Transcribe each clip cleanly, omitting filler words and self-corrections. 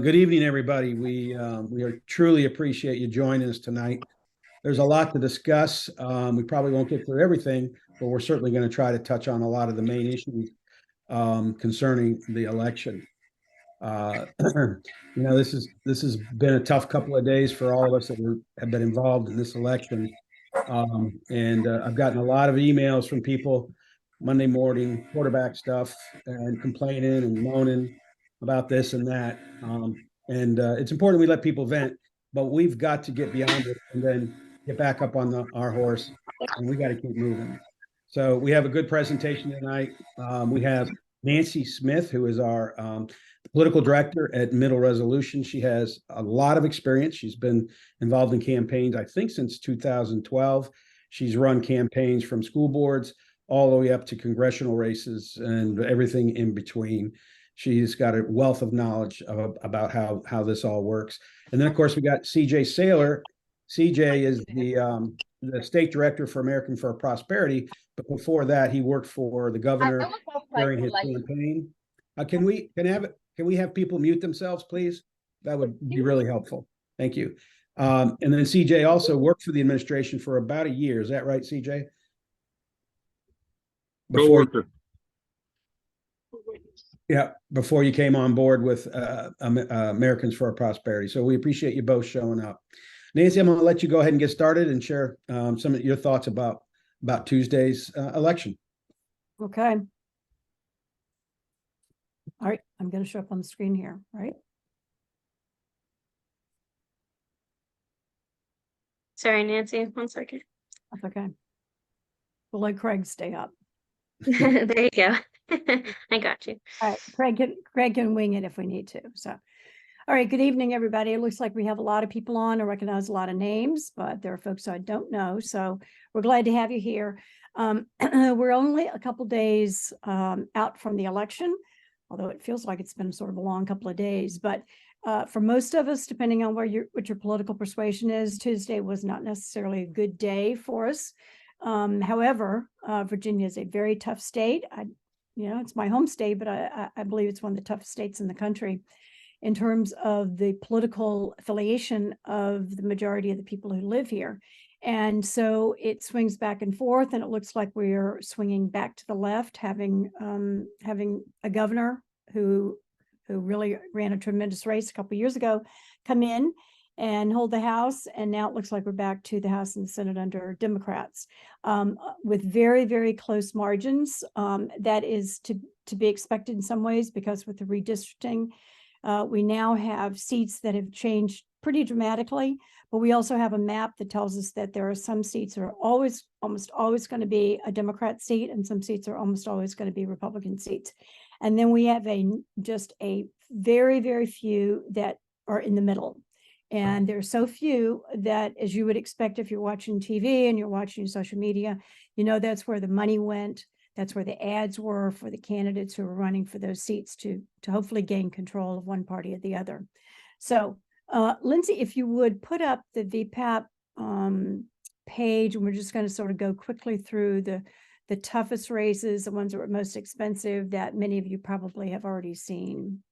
Good evening, everybody. We truly appreciate you joining us tonight. There's a lot to discuss. We probably won't get through everything, but we're certainly going to try to touch on a lot of the main issues concerning the election. This has been a tough couple of days for all of us that have been involved in this election. And I've gotten a lot of emails from people Monday morning, quarterback stuff, and complaining and moaning about this and that. And it's important we let people vent, but we've got to get beyond it and then get back up on our horse, and we got to keep moving. So we have a good presentation tonight. We have Nancy Smith, who is our political director at Middle Resolution. She has a lot of experience. She's been involved in campaigns, I think, since 2012. She's run campaigns from school boards all the way up to congressional races and everything in between. She's got a wealth of knowledge about how this all works. And then, of course, we got CJ Saylor. CJ is the state director for American for Prosperity, but before that, he worked for the governor during his campaign. Can we have people mute themselves, please? That would be really helpful. Thank you. And then CJ also worked for the administration for about a year. Is that right, CJ? Before you came on board with Americans for Prosperity. So we appreciate you both showing up. Nancy, I'm going to let you go ahead and get started and share some of your thoughts about Tuesday's election. Okay. All right, I'm going to show up on the screen here, right? Sorry, Nancy, 1 second. That's okay. We'll let Craig stay up. There you go. I got you. All right, Craig can wing it if we need to. So, all right, good evening, everybody. It looks like we have a lot of people on. I recognize a lot of names, but there are folks I don't know. So we're glad to have you here. We're only a couple days out from the election, although it feels like it's been sort of a long couple of days. But for most of us, depending on what your political persuasion is, Tuesday was not necessarily a good day for us. However, Virginia is a very tough state. It's my home state, but I believe it's one of the toughest states in the country in terms of the political affiliation of the majority of the people who live here. And so it swings back and forth, and it looks like we're swinging back to the left, having a governor who really ran a tremendous race a couple of years ago come in and hold the House. And now it looks like we're back to the House and the Senate under Democrats with very, very close margins. That is to be expected in some ways, because with the redistricting, we now have seats that have changed pretty dramatically, but we also have a map that tells us that there are some seats that are almost always going to be a Democrat seat, and some seats are almost always going to be Republican seats. And then we have just a very, very few that are in the middle. And there's so few that, as you would expect if you're watching TV and you're watching social media, that's where the money went. That's where the ads were for the candidates who were running for those seats to hopefully gain control of one party or the other. So, Lindsay, if you would put up the VPAP page, and we're just going to sort of go quickly through the toughest races, the ones that were most expensive that many of you probably have already seen.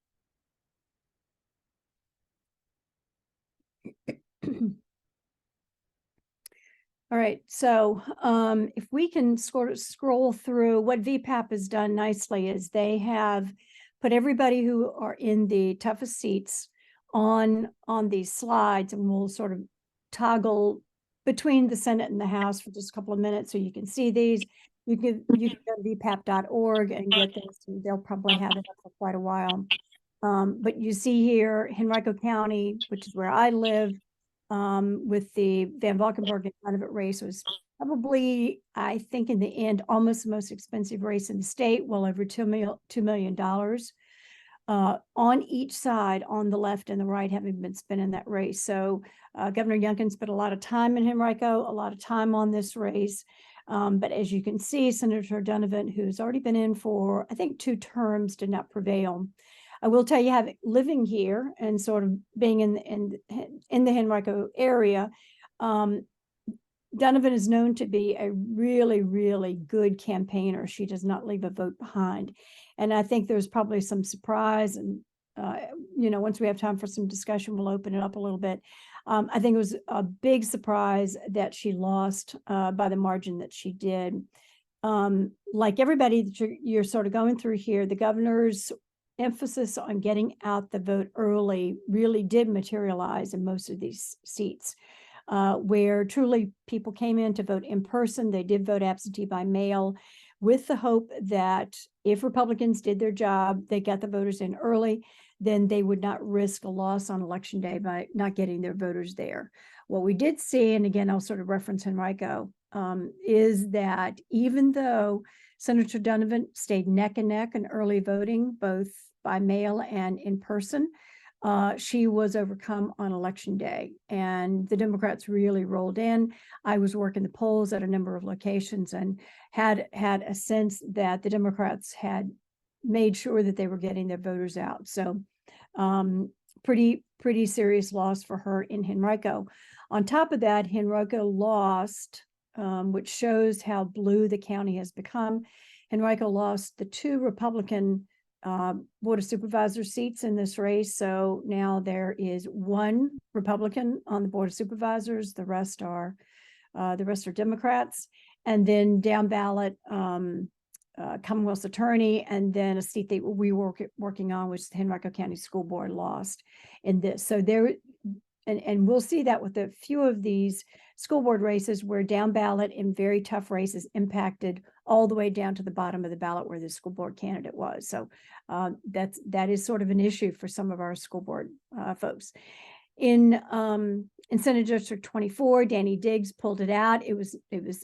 All right, so if we can sort of scroll through, what VPAP has done nicely is they have put everybody who are in the toughest seats on these slides, and we'll sort of toggle between the Senate and the House for just a couple of minutes so you can see these. You can go to vpap.org and get this, and they'll probably have it up for quite a while. But you see here, Henrico County, which is where I live, with the Van Valkenburg and candidate race was probably, I think in the end, almost the most expensive race in the state, well over $2 million on each side, on the left and the right, having been spent in that race. So Governor Youngkin spent a lot of time in Henrico, a lot of time on this race. But as you can see, Senator Donovan, who's already been in for, I think, 2 terms, did not prevail. I will tell you, living here and sort of being in the Henrico area, Donovan is known to be a really, really good campaigner. She does not leave a vote behind. And I think there's probably some surprise and once we have time for some discussion, we'll open it up a little bit. I think it was a big surprise that she lost by the margin that she did. Like everybody that you're sort of going through here, the governor's emphasis on getting out the vote early really did materialize in most of these seats, where truly people came in to vote in person. They did vote absentee by mail with the hope that if Republicans did their job, they got the voters in early, then they would not risk a loss on election day by not getting their voters there. What we did see, and again, I'll sort of reference Henrico, is that even though Senator Donovan stayed neck and neck in early voting, both by mail and in person, she was overcome on election day, and the Democrats really rolled in. I was working the polls at a number of locations and had a sense that the Democrats had made sure that they were getting their voters out. So pretty serious loss for her in Henrico. On top of that, Henrico lost, which shows how blue the county has become. Henrico lost the 2 Republican Board of Supervisor seats in this race. So now there is 1 Republican on the Board of Supervisors. The rest are Democrats. And then down ballot, Commonwealth's attorney, and then a seat that we were working on, which the Henrico County School Board lost in this. So there, and we'll see that with a few of these school board races where down ballot in very tough races impacted all the way down to the bottom of the ballot where the school board candidate was. So that is sort of an issue for some of our school board folks. In Senate District 24, Danny Diggs pulled it out. It was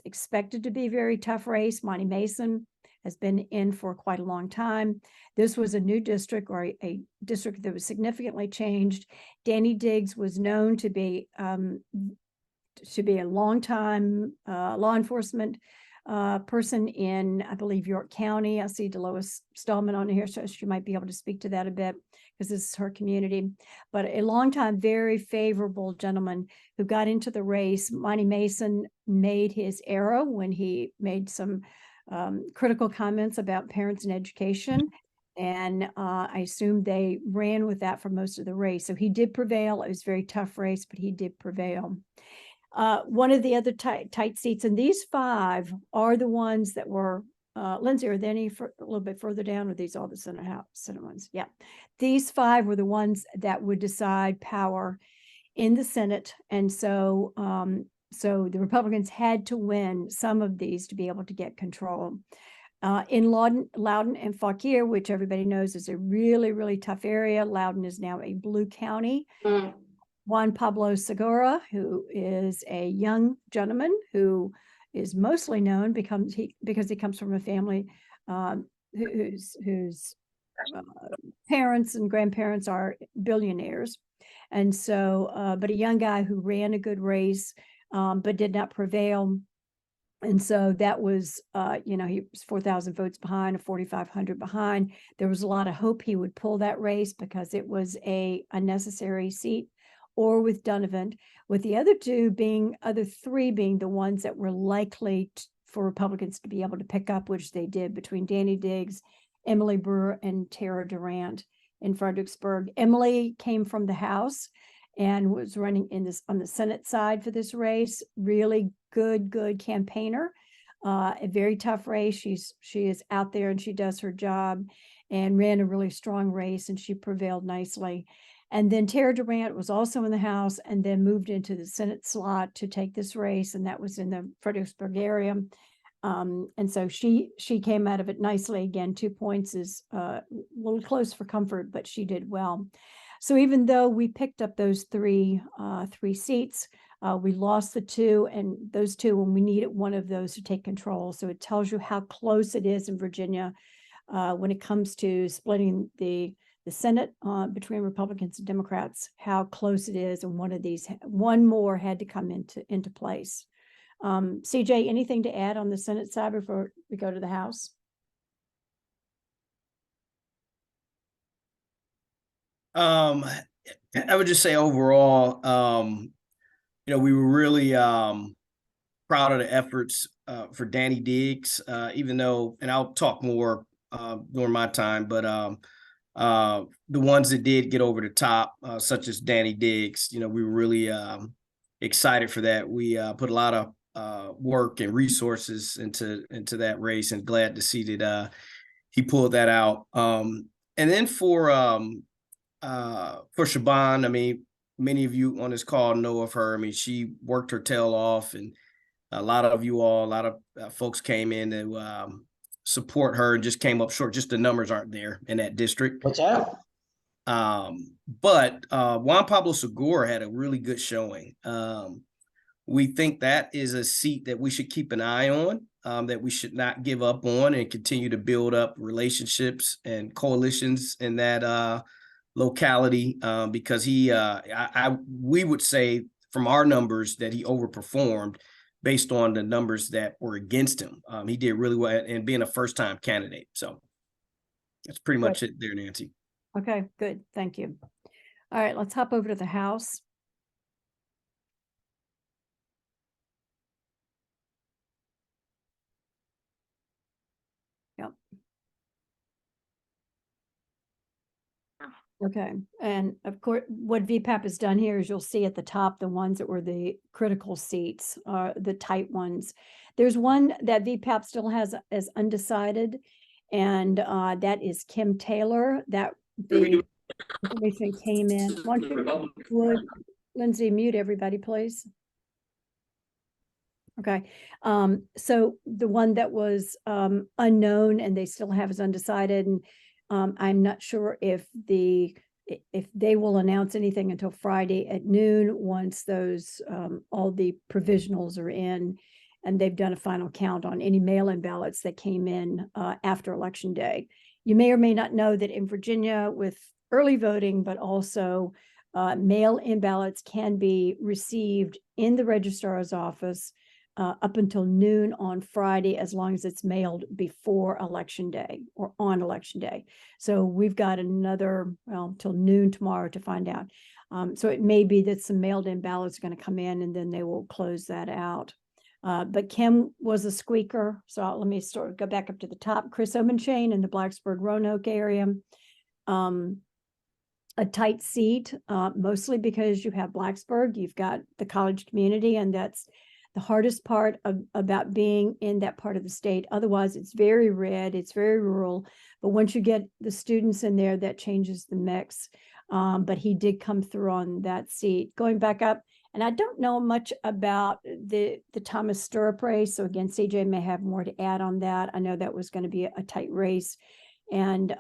expected to be a very tough race. Monty Mason has been in for quite a long time. This was a new district, or a district that was significantly changed. Danny Diggs was known to be a longtime law enforcement person in, I believe, York County. I see Delois Stallman on here, so she might be able to speak to that a bit because this is her community. But a longtime, very favorable gentleman who got into the race. Monty Mason made his era when he made some critical comments about parents and education. And I assume they ran with that for most of the race. So he did prevail. It was a very tough race, but he did prevail. One of the other tight seats, and these 5 are the ones that were, Lindsay, are there any a little bit further down, or these all the Senate ones? Yeah. These 5 were the ones that would decide power in the Senate. And so, so the Republicans had to win some of these to be able to get control. In Loudoun and Fauquier, which everybody knows is a really, really tough area. Loudoun is now a blue county. Juan Pablo Segura, who is a young gentleman who is mostly known because he comes from a family whose parents and grandparents are billionaires. And so, but a young guy who ran a good race, but did not prevail. And so that was, he was 4,000 votes behind, or 4,500 behind. There was a lot of hope he would pull that race because it was a unnecessary seat, or with Donovan, with the other 3 being the ones that were likely for Republicans to be able to pick up, which they did, between Danny Diggs, Emily Brewer, and Tara Durant in Fredericksburg. Emily came from the House and was running on the Senate side for this race. Really good campaigner. A very tough race. She is out there and she does her job, and ran a really strong race, and she prevailed nicely. And then Tara Durant was also in the House and then moved into the Senate slot to take this race, and that was in the Fredericksburg area. And so she came out of it nicely. Again, 2 points is a little close for comfort, but she did well. So even though we picked up those 3 seats, we lost the 2, and those 2 when we needed one of those to take control. So it tells you how close it is in Virginia when it comes to splitting the Senate between Republicans and Democrats, how close it is, and one more had to come into place. CJ, anything to add on the Senate side before we go to the House? I would just say overall, we were really proud of the efforts for Danny Diggs, even though, and I'll talk more during my time, but the ones that did get over the top, such as Danny Diggs, we were really excited for that. We put a lot of work and resources into that race, and glad to see that he pulled that out. And then for Siobhan, I mean, many of you on this call know of her. I mean, she worked her tail off, and a lot of folks came in to support her and just came up short. Just the numbers aren't there in that district. What's that? But Juan Pablo Segura had a really good showing. We think that is a seat that we should keep an eye on, that we should not give up on, and continue to build up relationships and coalitions in that locality, because we would say from our numbers that he overperformed based on the numbers that were against him. He did really well, and being a first-time candidate. So that's pretty much it there, Nancy. Okay, good. Thank you. All right, let's hop over to the House. Yep. Okay, and of course, what VPAP has done here is you'll see at the top, the ones that were the critical seats, the tight ones. There's one that VPAP still has as undecided, and that is Kim Taylor. That the information came in. Why don't you, Lindsay, mute everybody, please. Okay, so the one that was unknown and they still have as undecided, and I'm not sure if they will announce anything until Friday at noon once those all the provisionals are in and they've done a final count on any mail-in ballots that came in after Election Day. You may or may not know that in Virginia, with early voting, but also mail-in ballots can be received in the registrar's office up until noon on Friday, as long as it's mailed before Election Day or on Election Day. So we've got another, well, till noon tomorrow to find out. So it may be that some mailed in ballots are going to come in and then they will close that out. But Kim was a squeaker. So let me go back up to the top. Chris Omenchain in the Blacksburg-Roanoke area. A tight seat, mostly because you have Blacksburg, you've got the college community, and that's the hardest part about being in that part of the state. Otherwise, it's very red, it's very rural. But once you get the students in there, that changes the mix. But he did come through on that seat. Going back up, and I don't know much about the Thomas Stirrup race. So again, CJ may have more to add on that. I know that was going to be a tight race. And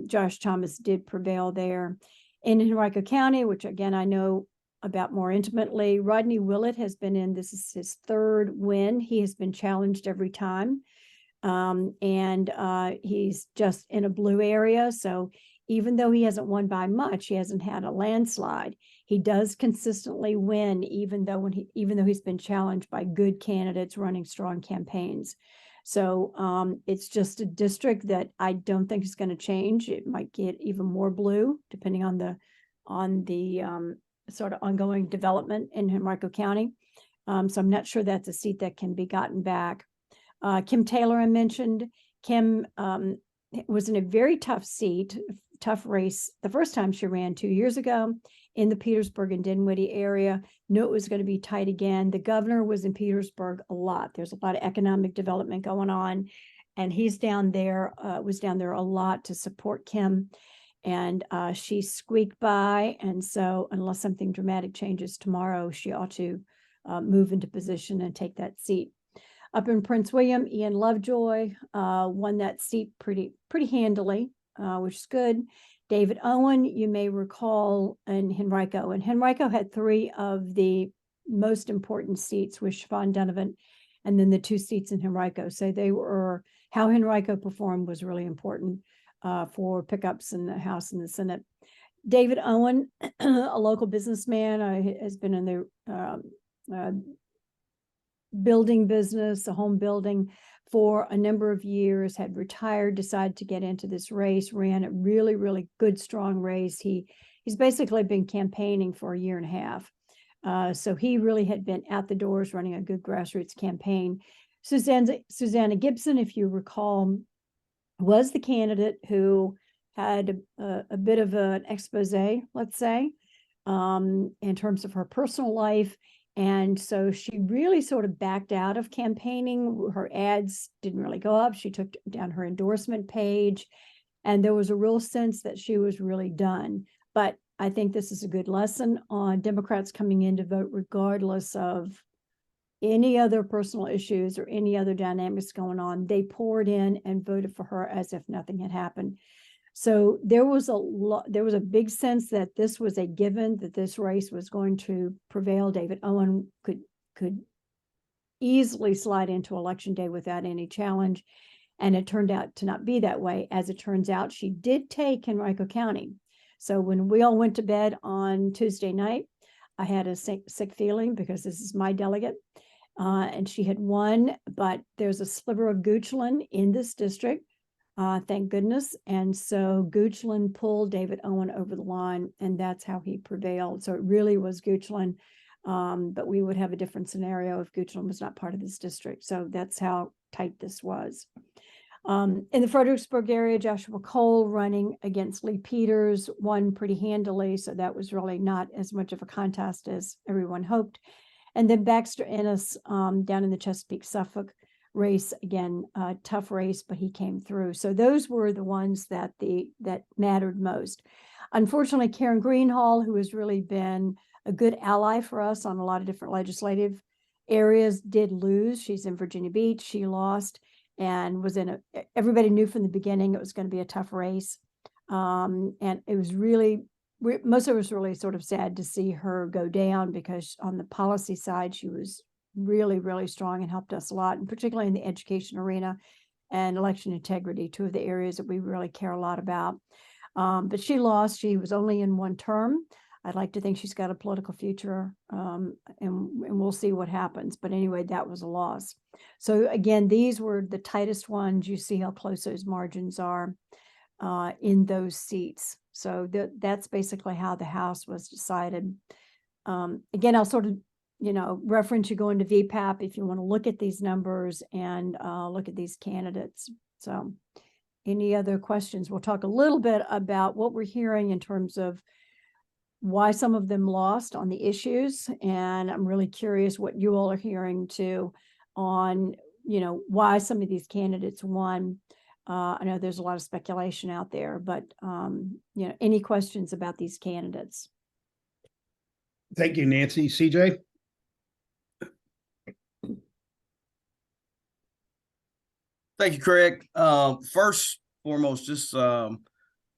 Josh Thomas did prevail there. In Henrico County, which again, I know about more intimately, Rodney Willett has been in, this is his third win. He has been challenged every time. And he's just in a blue area. So even though he hasn't won by much, he hasn't had a landslide. He does consistently win, even though he's been challenged by good candidates running strong campaigns. So it's just a district that I don't think is going to change. It might get even more blue, depending on the sort of ongoing development in Henrico County. So I'm not sure that's a seat that can be gotten back. Kim Taylor, I mentioned. Kim was in a very tough seat, tough race the first time she ran 2 years ago in the Petersburg and Dinwiddie area. Knew it was going to be tight again. The governor was in Petersburg a lot. There's a lot of economic development going on, and he's down there, was down there a lot to support Kim. And she squeaked by. And so unless something dramatic changes tomorrow, she ought to move into position and take that seat. Up in Prince William, Ian Lovejoy won that seat pretty handily, which is good. David Owen, you may recall, in Henrico. And Henrico had 3 of the most important seats with Siobhan Donovan, and then the 2 seats in Henrico. So they were, how Henrico performed was really important for pickups in the House and the Senate. David Owen, a local businessman, has been in the building business, a home building, for a number of years, had retired, decided to get into this race, ran a really, really good, strong race. He's basically been campaigning for a year and a half. So he really had been at the doors running a good grassroots campaign. Susanna Gibson, if you recall, was the candidate who had a bit of an expose, let's say, in terms of her personal life. And so she really sort of backed out of campaigning. Her ads didn't really go up. She took down her endorsement page. And there was a real sense that she was really done. But I think this is a good lesson on Democrats coming in to vote regardless of any other personal issues or any other dynamics going on. They poured in and voted for her as if nothing had happened. So there was a big sense that this was a given, that this race was going to prevail. David Owen could easily slide into election day without any challenge. And it turned out to not be that way. As it turns out, she did take Henrico County. So when we all went to bed on Tuesday night, I had a sick feeling because this is my delegate. And she had won, but there's a sliver of Goochland in this district. Thank goodness. And so Goochland pulled David Owen over the line, and that's how he prevailed. So it really was Goochland, but we would have a different scenario if Goochland was not part of this district. So that's how tight this was. In the Fredericksburg area, Joshua Cole running against Lee Peters won pretty handily. So that was really not as much of a contest as everyone hoped. And then Baxter Ennis down in the Chesapeake Suffolk race, again, tough race, but he came through. So those were the ones that mattered most. Unfortunately, Karen Greenhall, who has really been a good ally for us on a lot of different legislative areas, did lose. She's in Virginia Beach. She lost and was everybody knew from the beginning it was going to be a tough race. And it was really, most of us really sort of sad to see her go down, because on the policy side, she was really, really strong and helped us a lot, and particularly in the education arena and election integrity, two of the areas that we really care a lot about. But she lost. She was only in one term. I'd like to think she's got a political future, and we'll see what happens. But anyway, that was a loss. So again, these were the tightest ones. You see how close those margins are in those seats. So that's basically how the House was decided. Again, I'll sort of, reference you go into VPAP if you want to look at these numbers and look at these candidates. So any other questions? We'll talk a little bit about what we're hearing in terms of why some of them lost on the issues. And I'm really curious what you all are hearing too on, why some of these candidates won. I know there's a lot of speculation out there, but, any questions about these candidates? Thank you, Nancy. CJ? Thank you, Craig. First, foremost, just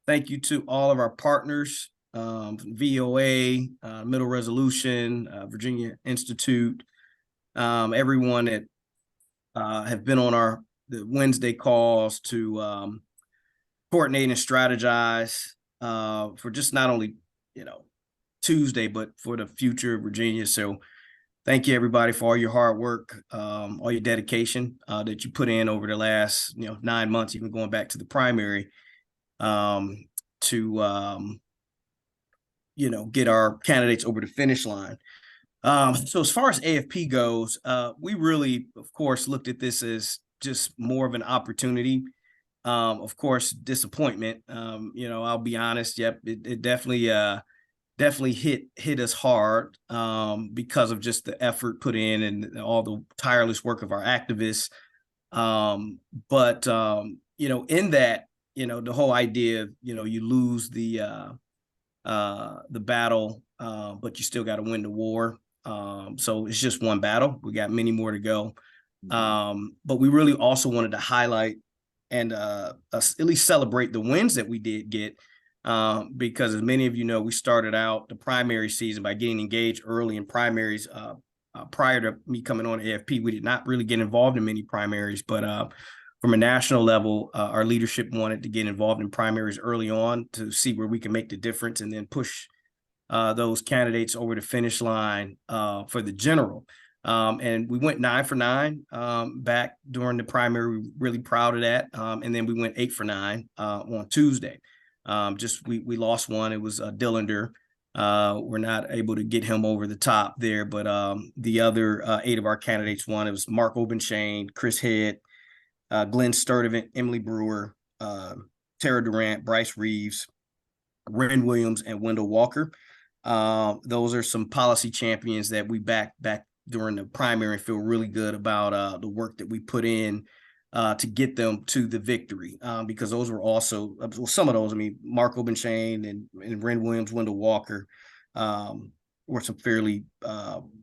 thank you to all of our partners, VEOA, Middle Resolution, Virginia Institute, everyone that have been on the Wednesday calls to coordinate and strategize for just not only, Tuesday, but for the future of Virginia. So thank you, everybody, for all your hard work, all your dedication that you put in over the last, 9 months, even going back to the primary, to get our candidates over the finish line. So as far as AFP goes, we really, of course, looked at this as just more of an opportunity. Of course, disappointment. I'll be honest. Yep, it definitely hit us hard because of just the effort put in and all the tireless work of our activists. But in that, the whole idea of, you lose the battle, but you still got to win the war. So it's just one battle. We got many more to go. But we really also wanted to highlight and at least celebrate the wins that we did get. Because as many of you know, we started out the primary season by getting engaged early in primaries. Prior to me coming on AFP, we did not really get involved in many primaries, but from a national level, our leadership wanted to get involved in primaries early on to see where we can make the difference and then push those candidates over the finish line for the general. And we went 9 for 9 back during the primary. We're really proud of that. And then we went 8 for 9 on Tuesday. We lost one. It was Dillander. We're not able to get him over the top there, but the other 8 of our candidates won. It was Mark Obenshane, Chris Head, Glenn Sturdivant, Emily Brewer, Tara Durant, Bryce Reeves, Ren Williams, and Wendell Walker. Those are some policy champions that we back during the primary and feel really good about the work that we put in to get them to the victory, because those were also some of those. I mean, Mark Obenshane and Ren Williams, Wendell Walker were some fairly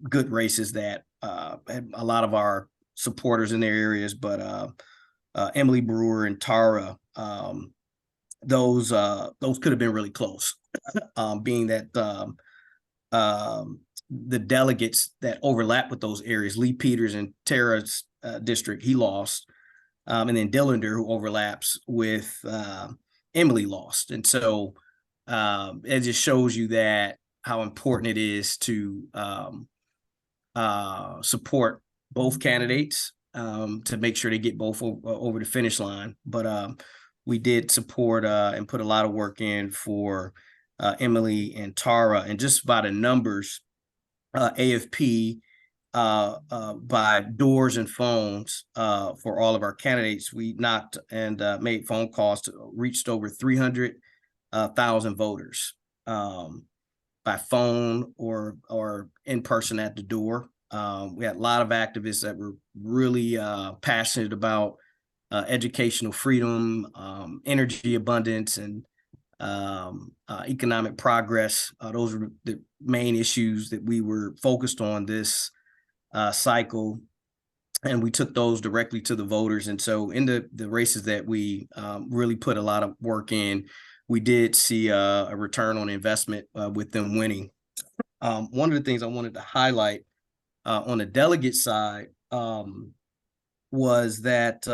good races that had a lot of our supporters in their areas. But Emily Brewer and Tara, those could have been really close, being that the delegates that overlap with those areas, Lee Peters and Tara's district, he lost. And then Dillender, who overlaps with Emily, lost. And so it just shows you that how important it is to support both candidates to make sure they get both over the finish line. But we did support and put a lot of work in for Emily and Tara, and just by the numbers, AFP by doors and phones for all of our candidates, we knocked and made phone calls to reached over 300,000 voters by phone or in person at the door. We had a lot of activists that were really passionate about educational freedom, energy abundance, and economic progress. Those were the main issues that we were focused on this cycle, and we took those directly to the voters. And so in the races that we really put a lot of work in, we did see a return on investment with them winning. One of the things I wanted to highlight on the delegate side was that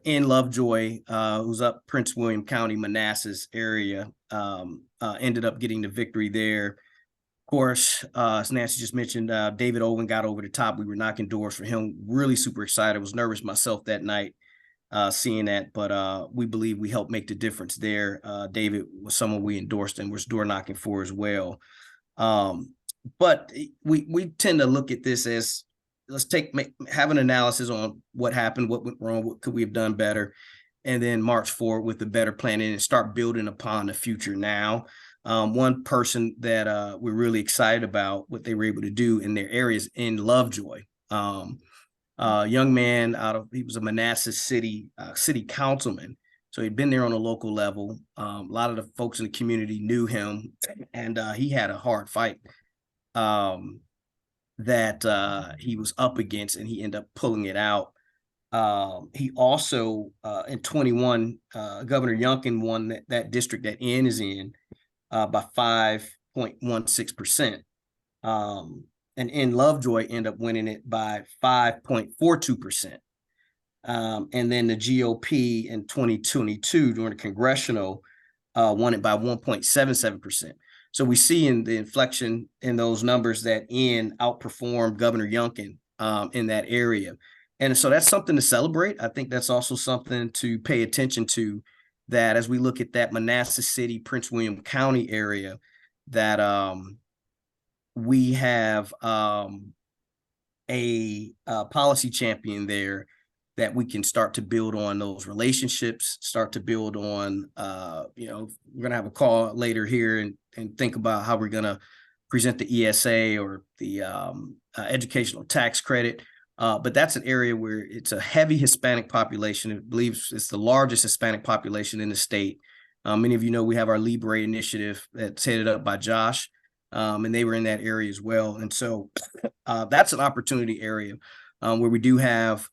in Lovejoy, who's up Prince William County, Manassas area, ended up getting the victory there. Of course, as Nancy just mentioned, David Owen got over the top. We were knocking doors for him. Really super excited. I was nervous myself that night seeing that, but we believe we helped make the difference there. David was someone we endorsed and was door knocking for as well. But we tend to look at this as, let's have an analysis on what happened, what went wrong, what could we have done better, and then march forward with a better plan and start building upon the future now. One person that we're really excited about what they were able to do in their areas in Lovejoy. Young man he was a Manassas city councilman. So he'd been there on a local level. A lot of the folks in the community knew him, and he had a hard fight that he was up against, and he ended up pulling it out. He also, in 21, Governor Youngkin won that district that Ann is in by 5.16%. And in Lovejoy ended up winning it by 5.42%. And then the GOP in 2022 during the congressional won it by 1.77%. So we see in the inflection in those numbers that Ann outperformed Governor Youngkin in that area. And so that's something to celebrate. I think that's also something to pay attention to, that as we look at that Manassas City, Prince William County area, that we have a policy champion there that we can start to build on those relationships, start to build on, we're going to have a call later here and think about how we're going to present the ESA or the educational tax credit. But that's an area where it's a heavy Hispanic population. I believe it's the largest Hispanic population in the state. Many of you know we have our Libre initiative that's headed up by Josh, and they were in that area as well. And so that's an opportunity area where we do have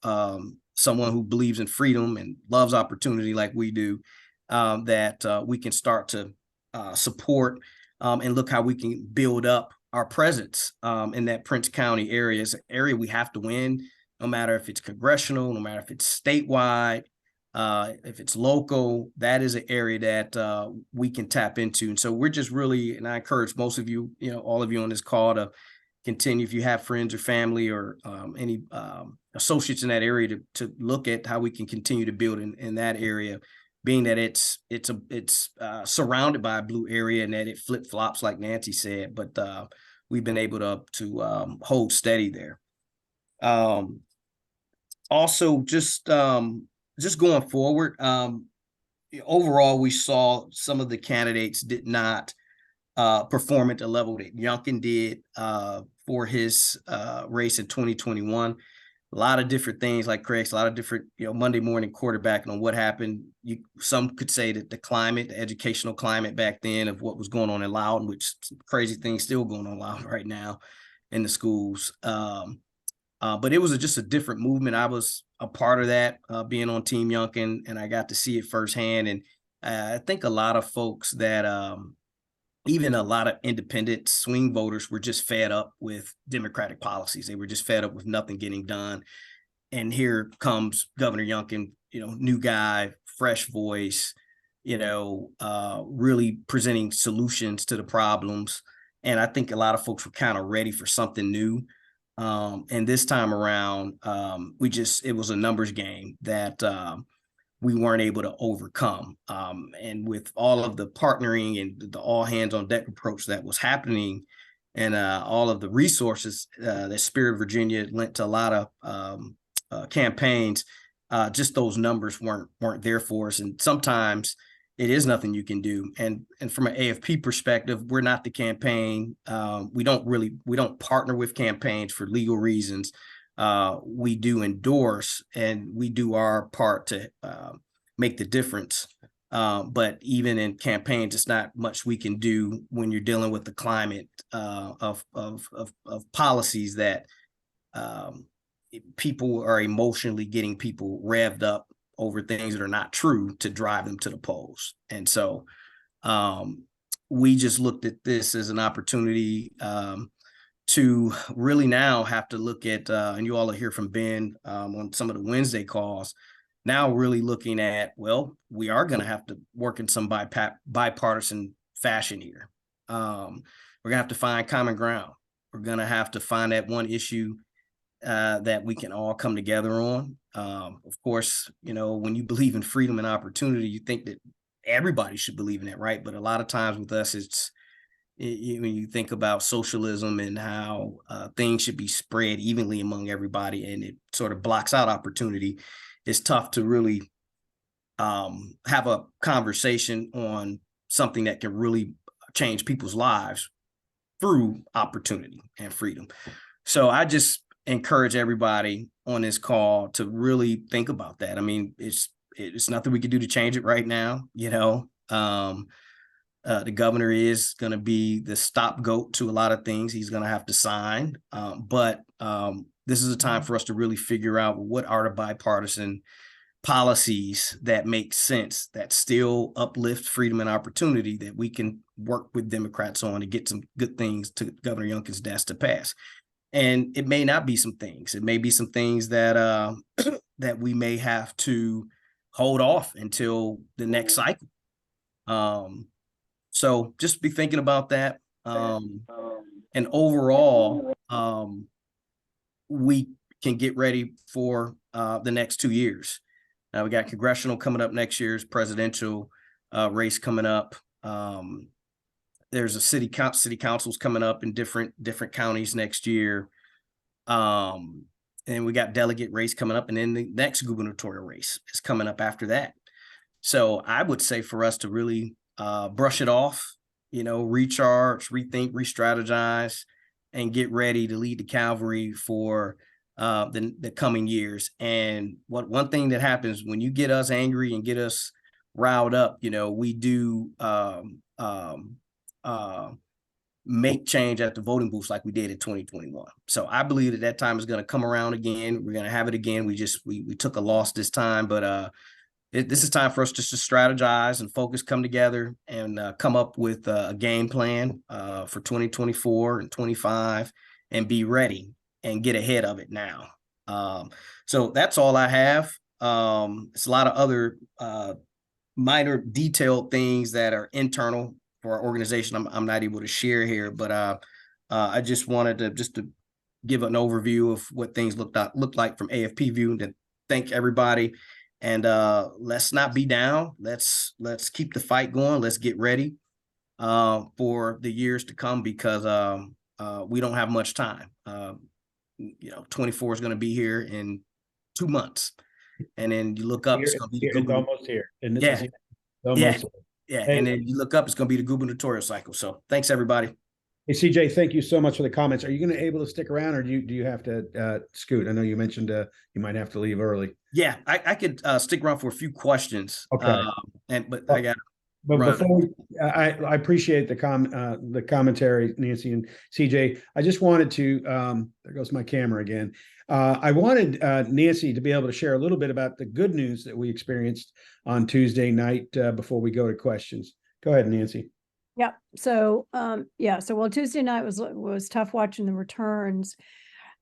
someone who believes in freedom and loves opportunity like we do, that we can start to support and look how we can build up our presence in that Prince County area. Is an area we have to win, no matter if it's congressional, no matter if it's statewide, if it's local. That is an area that we can tap into. And so we're just really, and I encourage most of you, all of you on this call to continue, if you have friends or family or any associates in that area, to look at how we can continue to build in that area, being that it's surrounded by a blue area and that it flip-flops like Nancy said, but we've been able to hold steady there. Also, just just going forward, overall, we saw some of the candidates did not perform at the level that Youngkin did for his race in 2021. A lot of different things, like Craig's, a lot of different, Monday morning quarterbacking on what happened. Some could say that the climate, the educational climate back then of what was going on in Loudon, which crazy things still going on in Loudon right now in the schools. But it was just a different movement. I was a part of that, being on Team Youngkin, and I got to see it firsthand. And I think a lot of folks that even a lot of independent swing voters were just fed up with Democratic policies. They were just fed up with nothing getting done. And here comes Governor Youngkin, new guy, fresh voice, really presenting solutions to the problems. And I think a lot of folks were kind of ready for something new. And this time around, it was a numbers game that we weren't able to overcome. And with all of the partnering and the all hands on deck approach that was happening, and all of the resources that Spirit Virginia lent to a lot of campaigns, just those numbers weren't there for us. And sometimes it is nothing you can do. And from an AFP perspective, we're not the campaign. We don't partner with campaigns for legal reasons. We do endorse, and we do our part to make the difference. But even in campaigns, it's not much we can do when you're dealing with the climate of policies that people are emotionally getting people revved up over things that are not true to drive them to the polls. And so we just looked at this as an opportunity to really now have to look at, and you all will hear from Ben on some of the Wednesday calls, now really looking at, well, we are going to have to work in some bipartisan fashion here. We're going to have to find common ground. We're going to have to find that one issue that we can all come together on. Of course, when you believe in freedom and opportunity, you think that everybody should believe in it, right? But a lot of times with us, when you think about socialism and how things should be spread evenly among everybody, and it sort of blocks out opportunity, it's tough to really have a conversation on something that can really change people's lives through opportunity and freedom. So I just encourage everybody on this call to really think about that. I mean, it's nothing we can do to change it right now. The governor is going to be the stopgoat to a lot of things. He's going to have to sign. But this is a time for us to really figure out what are the bipartisan policies that make sense, that still uplift freedom and opportunity, that we can work with Democrats on to get some good things to Governor Youngkin's desk to pass. And it may not be some things. It may be some things that that we may have to hold off until the next cycle. So just be thinking about that. And overall, we can get ready for the next 2 years. Now we got congressional coming up next year's presidential race coming up. There's a city councils coming up in different counties next year. And we got delegate race coming up, and then the next gubernatorial race is coming up after that. So I would say for us to really brush it off, recharge, rethink, re-strategize, and get ready to lead the cavalry for the coming years. And one thing that happens when you get us angry and get us riled up, we do make change at the voting booths like we did in 2021. So I believe that time is going to come around again. We're going to have it again. We took a loss this time, but this is time for us just to strategize and focus, come together, and come up with a game plan for 2024 and 25, and be ready and get ahead of it now. So that's all I have. It's a lot of other minor detailed things that are internal for our organization I'm not able to share here, but I just wanted to give an overview of what things looked like from AFP view, to thank everybody. And let's not be down. Let's keep the fight going. Let's get ready for the years to come, because we don't have much time. 24 is going to be here in 2 months. and then you look up, it's going to be the It's almost here. And this Yeah. is almost Yeah. Hey. And then you look up, it's going to be the gubernatorial cycle. So thanks, everybody. Hey, CJ, thank you so much for the comments. Are you going to able to stick around, or do you have to scoot? I know you mentioned you might have to leave early. Yeah, I could stick around for a few questions. Okay. But I got But Right. before I appreciate the commentary, Nancy and CJ. I just wanted to there goes my camera again. I wanted Nancy to be able to share a little bit about the good news that we experienced on Tuesday night before we go to questions. Go ahead, Nancy. Yeah. So, well, Tuesday night was tough watching the returns.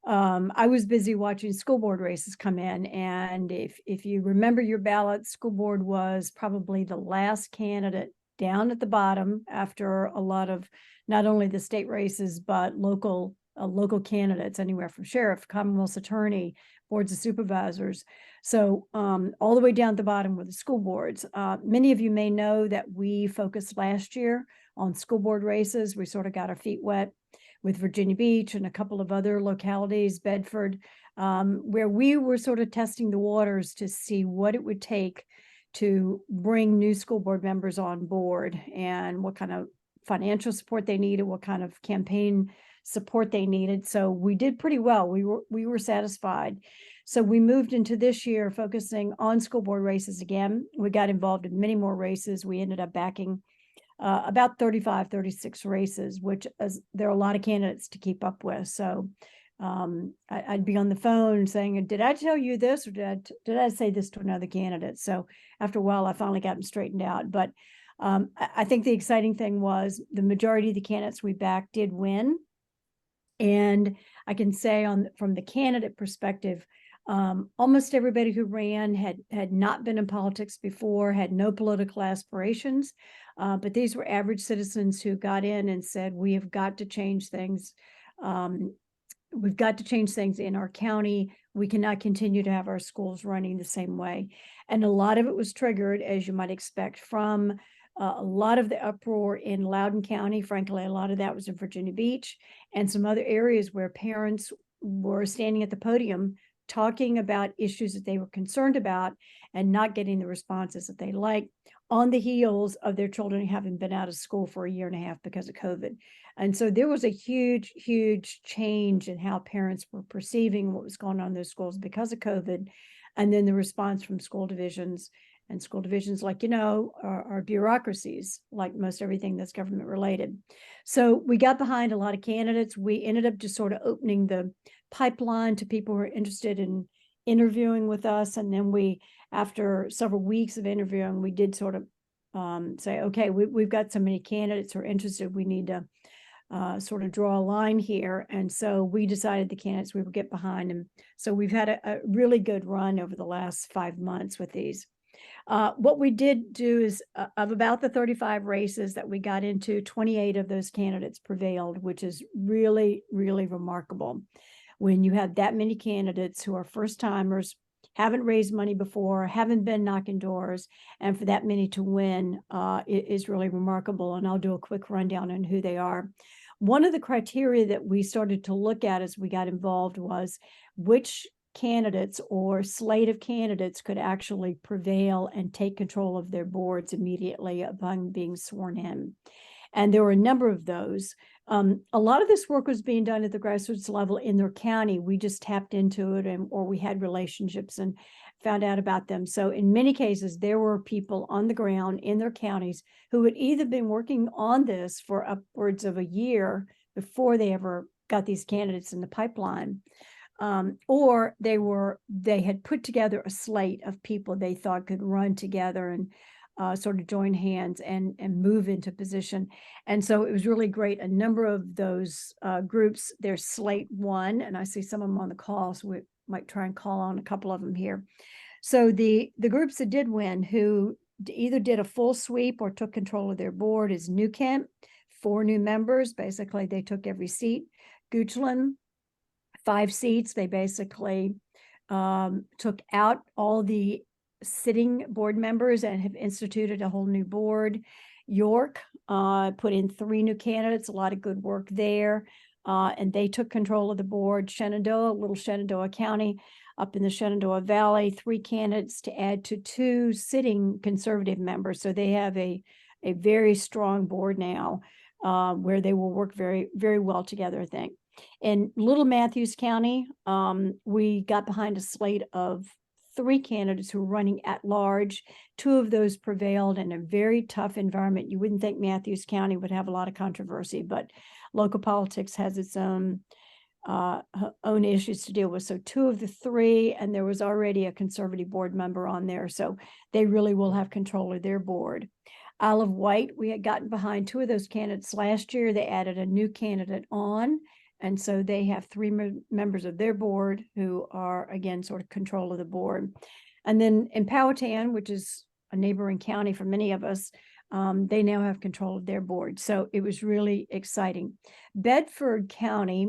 I was busy watching school board races come in, and if you remember your ballot, school board was probably the last candidate down at the bottom after a lot of not only the state races but local candidates, anywhere from sheriff, Commonwealth's attorney, boards of supervisors. So all the way down at the bottom were the school boards. Many of you may know that we focused last year on school board races. We sort of got our feet wet with Virginia Beach and a couple of other localities, Bedford, where we were sort of testing the waters to see what it would take to bring new school board members on board and what kind of financial support they needed, what kind of campaign support they needed. So we did pretty well. We were satisfied. So we moved into this year focusing on school board races again. We got involved in many more races. We ended up backing about 35, 36 races, which there are a lot of candidates to keep up with. So I'd be on the phone saying, did I tell you this, or did I say this to another candidate? So after a while, I finally got them straightened out. But I think the exciting thing was the majority of the candidates we backed did win. And I can say from the candidate perspective, almost everybody who ran had not been in politics before, had no political aspirations, but these were average citizens who got in and said, we have got to change things. We've got to change things in our county. We cannot continue to have our schools running the same way. And a lot of it was triggered, as you might expect, from a lot of the uproar in Loudoun County. Frankly, a lot of that was in Virginia Beach and some other areas where parents were standing at the podium talking about issues that they were concerned about and not getting the responses that they liked on the heels of their children having been out of school for a year and a half because of COVID. And so there was a huge, huge change in how parents were perceiving what was going on in those schools because of COVID. And then the response from school divisions, and school divisions, like, are bureaucracies, like most everything that's government related. So we got behind a lot of candidates. We ended up just sort of opening the pipeline to people who are interested in interviewing with us. And then we, after several weeks of interviewing, we did sort of say, okay, we've got so many candidates who are interested. We need to sort of draw a line here. And so we decided the candidates we would get behind. And so we've had a really good run over the last 5 months with these. What we did do is of about the 35 races that we got into, 28 of those candidates prevailed, which is really, really remarkable. When you have that many candidates who are first timers, haven't raised money before, haven't been knocking doors, and for that many to win is really remarkable. And I'll do a quick rundown on who they are. One of the criteria that we started to look at as we got involved was which candidates or slate of candidates could actually prevail and take control of their boards immediately upon being sworn in. And there were a number of those. A lot of this work was being done at the grassroots level in their county. We just tapped into it, or we had relationships and found out about them. So in many cases, there were people on the ground in their counties who had either been working on this for upwards of a year before they ever got these candidates in the pipeline. Or they had put together a slate of people they thought could run together and sort of join hands and move into position. And so it was really great. A number of those groups, their slate won, and I see some of them on the call, so we might try and call on a couple of them here. So the groups that did win, who either did a full sweep or took control of their board, is New Kent, 4 new members. Basically, they took every seat. Goochland, 5 seats. They basically took out all the sitting board members and have instituted a whole new board. York put in 3 new candidates, a lot of good work there. And they took control of the board. Shenandoah, Little Shenandoah County, up in the Shenandoah Valley, 3 candidates to add to 2 sitting conservative members. So they have a very strong board now, where they will work very, very well together, I think. In Little Matthews County, we got behind a slate of 3 candidates who were running at large. 2 of those prevailed in a very tough environment. You wouldn't think Matthews County would have a lot of controversy, but local politics has its own issues to deal with. So 2 of the 3, and there was already a conservative board member on there. So they really will have control of their board. Isle of Wight, we had gotten behind 2 of those candidates last year. They added a new candidate on. And so they have 3 members of their board who are, again, sort of control of the board. And then in Powhatan, which is a neighboring county for many of us, they now have control of their board. So it was really exciting. Bedford County,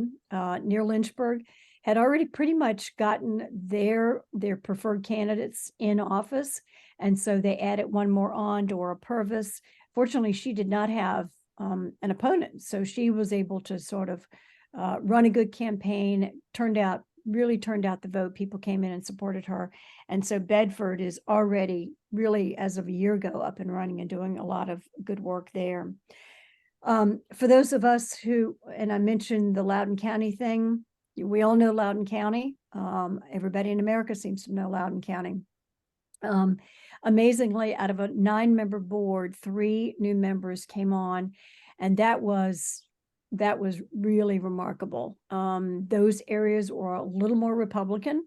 near Lynchburg, had already pretty much gotten their preferred candidates in office. And so they added 1 more on, Dora Purvis. Fortunately, she did not have an opponent. So she was able to sort of run a good campaign, really turned out the vote. People came in and supported her. And so Bedford is already really, as of a year ago, up and running and doing a lot of good work there. For those of us who, and I mentioned the Loudoun County thing, we all know Loudoun County. Everybody in America seems to know Loudoun County. Amazingly, out of a 9-member board, 3 new members came on, and that was really remarkable. Those areas were a little more Republican.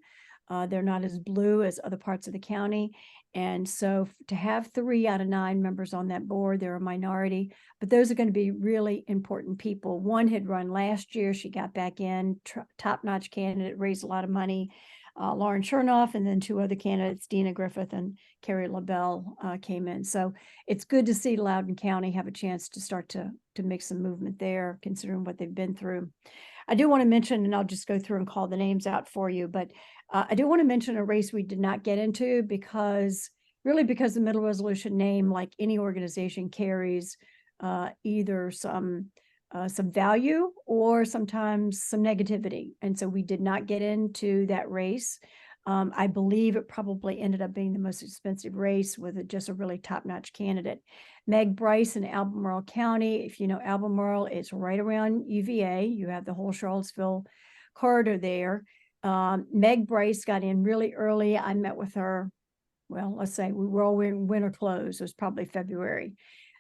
They're not as blue as other parts of the county. And so to have 3 out of 9 members on that board, they're a minority, but those are going to be really important people. 1 had run last year. She got back in, top-notch candidate, raised a lot of money. Lauren Chernoff, and then 2 other candidates, Dina Griffith and Carrie LaBelle, came in. So it's good to see Loudoun County have a chance to start to make some movement there, considering what they've been through. I do want to mention, and I'll just go through and call the names out for you, but I do want to mention a race we did not get into because the Middle Resolution name, like any organization, carries either some value or sometimes some negativity. And so we did not get into that race. I believe it probably ended up being the most expensive race with just a really top-notch candidate. Meg Bryce in Albemarle County. If you know Albemarle, it's right around UVA. You have the whole Charlottesville corridor there. Meg Bryce got in really early. I met with her, well, let's say we were all wearing winter clothes. It was probably February.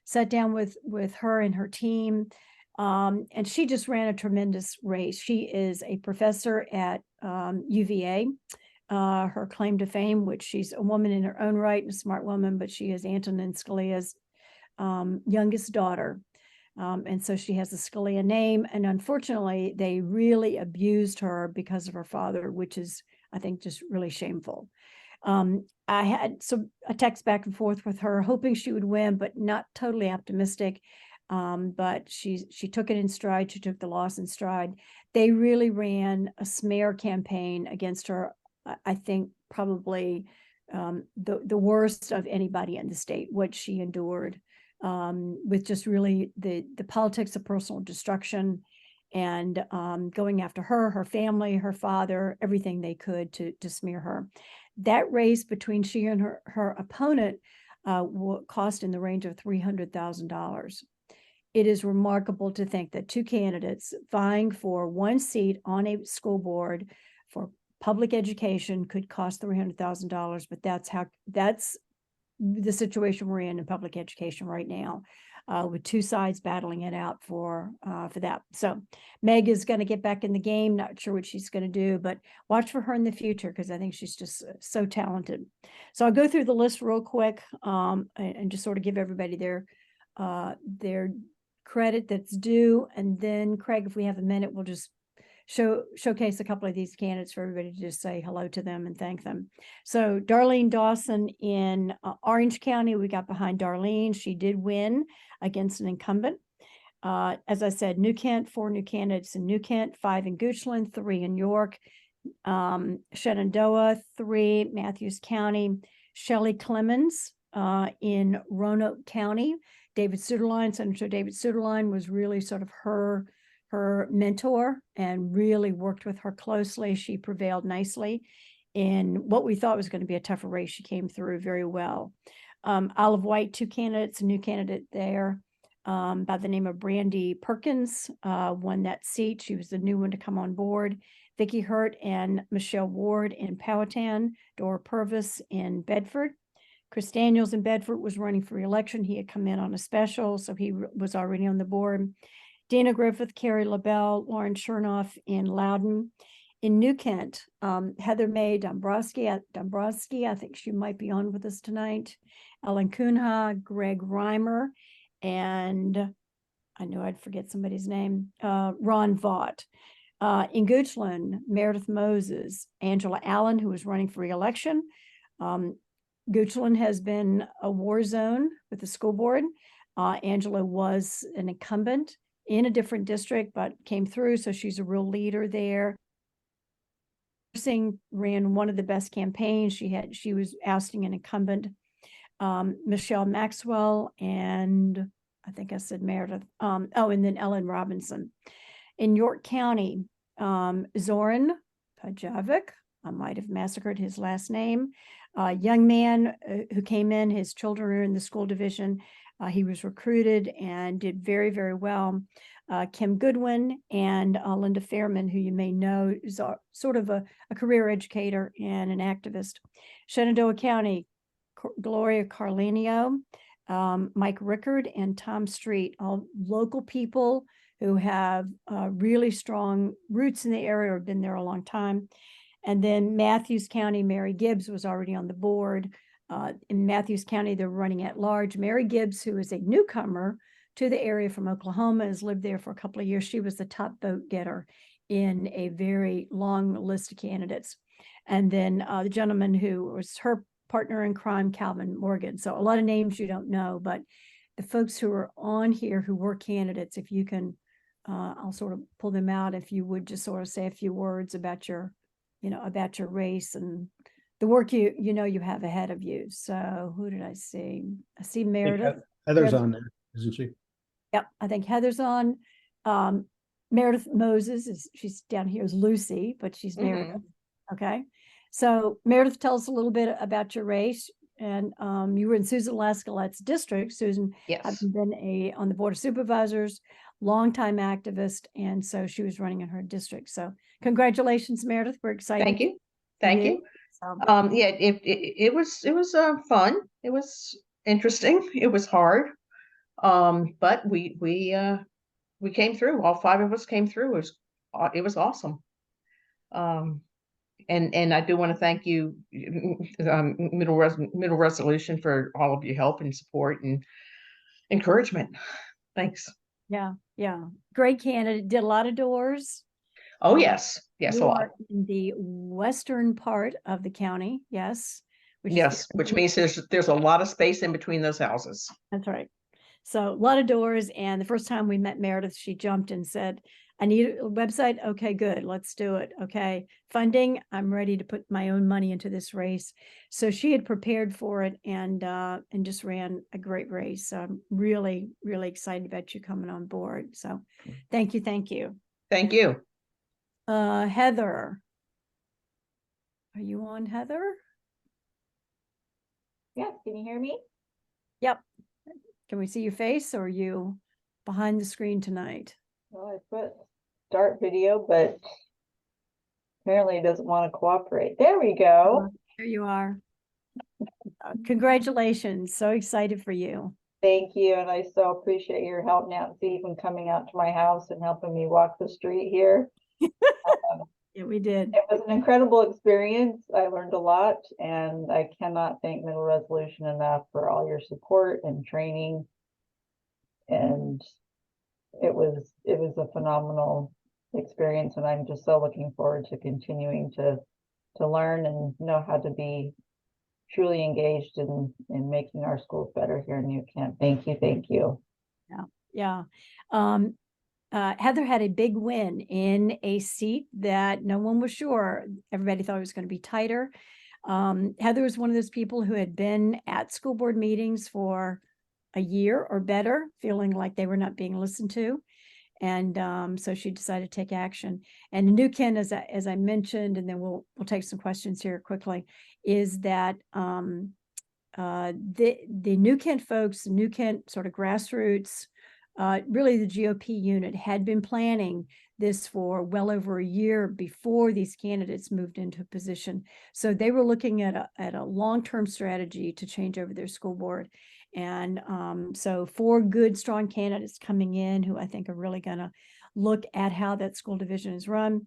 Sat down with her and her team. And she just ran a tremendous race. She is a professor at UVA. Her claim to fame, which she's a woman in her own right and a smart woman, but she is Antonin Scalia's youngest daughter. And so she has a Scalia name. And unfortunately, they really abused her because of her father, which is, I think, just really shameful. I had a text back and forth with her, hoping she would win, but not totally optimistic. But she took it in stride. She took the loss in stride. They really ran a smear campaign against her. I think probably the worst of anybody in the state, what she endured, with just really the politics of personal destruction and going after her, her family, her father, everything they could to smear her. That race between she and her opponent cost in the range of $300,000. It is remarkable to think that 2 candidates vying for 1 seat on a school board for public education could cost $300,000, but that's the situation we're in public education right now, with 2 sides battling it out for that. So Meg is going to get back in the game. Not sure what she's going to do, but watch for her in the future because I think she's just so talented. So I'll go through the list real quick and just sort of give everybody their credit that's due. And then, Craig, if we have a minute, we'll just showcase a couple of these candidates for everybody to just say hello to them and thank them. So Darlene Dawson in Orange County, we got behind Darlene. She did win against an incumbent. As I said, New Kent, 4 new candidates in New Kent, 5 in Goochland, 3 in York, Shenandoah, 3, Matthews County, Shelley Clemens in Roanoke County. David Suderline, Senator David Suderline, was really sort of her mentor and really worked with her closely. She prevailed nicely. in what we thought was going to be a tougher race. She came through very well. Olive White, 2 candidates, a new candidate there by the name of Brandy Perkins won that seat. She was the new one to come on board. Vicki Hurt and Michelle Ward in Powhatan, Dora Purvis in Bedford. Chris Daniels in Bedford was running for re-election. He had come in on a special, so he was already on the board. Dana Griffith, Carrie LaBelle, Lauren Chernoff in Loudon. In New Kent, Heather May Dombrowski, I think she might be on with us tonight. Ellen Kunha, Greg Reimer, and I knew I'd forget somebody's name, Ron Vaught. In Goochland, Meredith Moses, Angela Allen, who was running for re-election. Goochland has been a war zone with the school board. Angela was an incumbent in a different district, but came through, so she's a real leader there. Singh ran one of the best campaigns. She was ousting an incumbent, Michelle Maxwell, and I think I said Meredith. And then Ellen Robinson. In York County, Zoran Pajovic, I might have massacred his last name, young man who came in, his children are in the school division. He was recruited and did very, very well. Kim Goodwin and Linda Fairman, who you may know, is sort of a career educator and an activist. Shenandoah County, Gloria Carlenio, Mike Rickard, and Tom Street, all local people who have really strong roots in the area or been there a long time. And then Matthews County, Mary Gibbs was already on the board. In Matthews County, they're running at large. Mary Gibbs, who is a newcomer to the area from Oklahoma, has lived there for a couple of years. She was the top vote getter in a very long list of candidates. And then the gentleman who was her partner in crime, Calvin Morgan. So a lot of names you don't know, but the folks who are on here who were candidates, if you can, I'll sort of pull them out. If you would just sort of say a few words about your race and the work you have ahead of you. So who did I see? I see Meredith. Heather's on there, isn't she? Yep, I think Heather's on. Meredith Moses she's down here as Lucy, but she's Meredith. Okay. So Meredith, tell us a little bit about your race. And you were in Susan Lascolette's district. Susan, Yes. I've been on the Board of Supervisors, longtime activist, and so she was running in her district. So congratulations, Meredith. We're excited. Thank you. Thank you. So, Yeah, it was fun. It was interesting. It was hard. But we came through. All 5 of us came through. It was awesome. And I do want to thank you, Middle Resolution, for all of your help and support and encouragement. Thanks. yeah. Great candidate. Did a lot of doors. Oh, yes. Yes, a You lot. are in the western part of the county. Yes. Yes, which means there's a lot of space in between those houses. That's right. So a lot of doors. And the first time we met Meredith, she jumped and said, I need a website. Okay, good. Let's do it. Okay. Funding. I'm ready to put my own money into this race. So she had prepared for it and just ran a great race. So I'm really, really excited about you coming on board. So thank you. Thank you. Thank you. Heather. Are you on, Heather? Yeah, can you hear me? Yep. Can we see your face, or are you behind the screen tonight? Well, I put start video, but apparently it doesn't want to cooperate. There we go. There you are. Congratulations. So excited for you. Thank you. And I so appreciate your help, Nancy, even coming out to my house and helping me walk the street here. Yeah, we did. It was an incredible experience. I learned a lot, and I cannot thank Middle Resolution enough for all your support and training. And it was a phenomenal experience, and I'm just so looking forward to continuing to learn and know how to be truly engaged in making our schools better here in New Kent. Thank you. Yeah. Heather had a big win in a seat that no one was sure. Everybody thought it was going to be tighter. Heather was one of those people who had been at school board meetings for a year or better, feeling like they were not being listened to. And so she decided to take action. And the New Kent, as I mentioned, and then we'll take some questions here quickly, is that the New Kent folks, New Kent sort of grassroots, really the GOP unit had been planning this for well over a year before these candidates moved into a position. So they were looking at a long-term strategy to change over their school board. And so 4 good, strong candidates coming in who I think are really going to look at how that school division is run.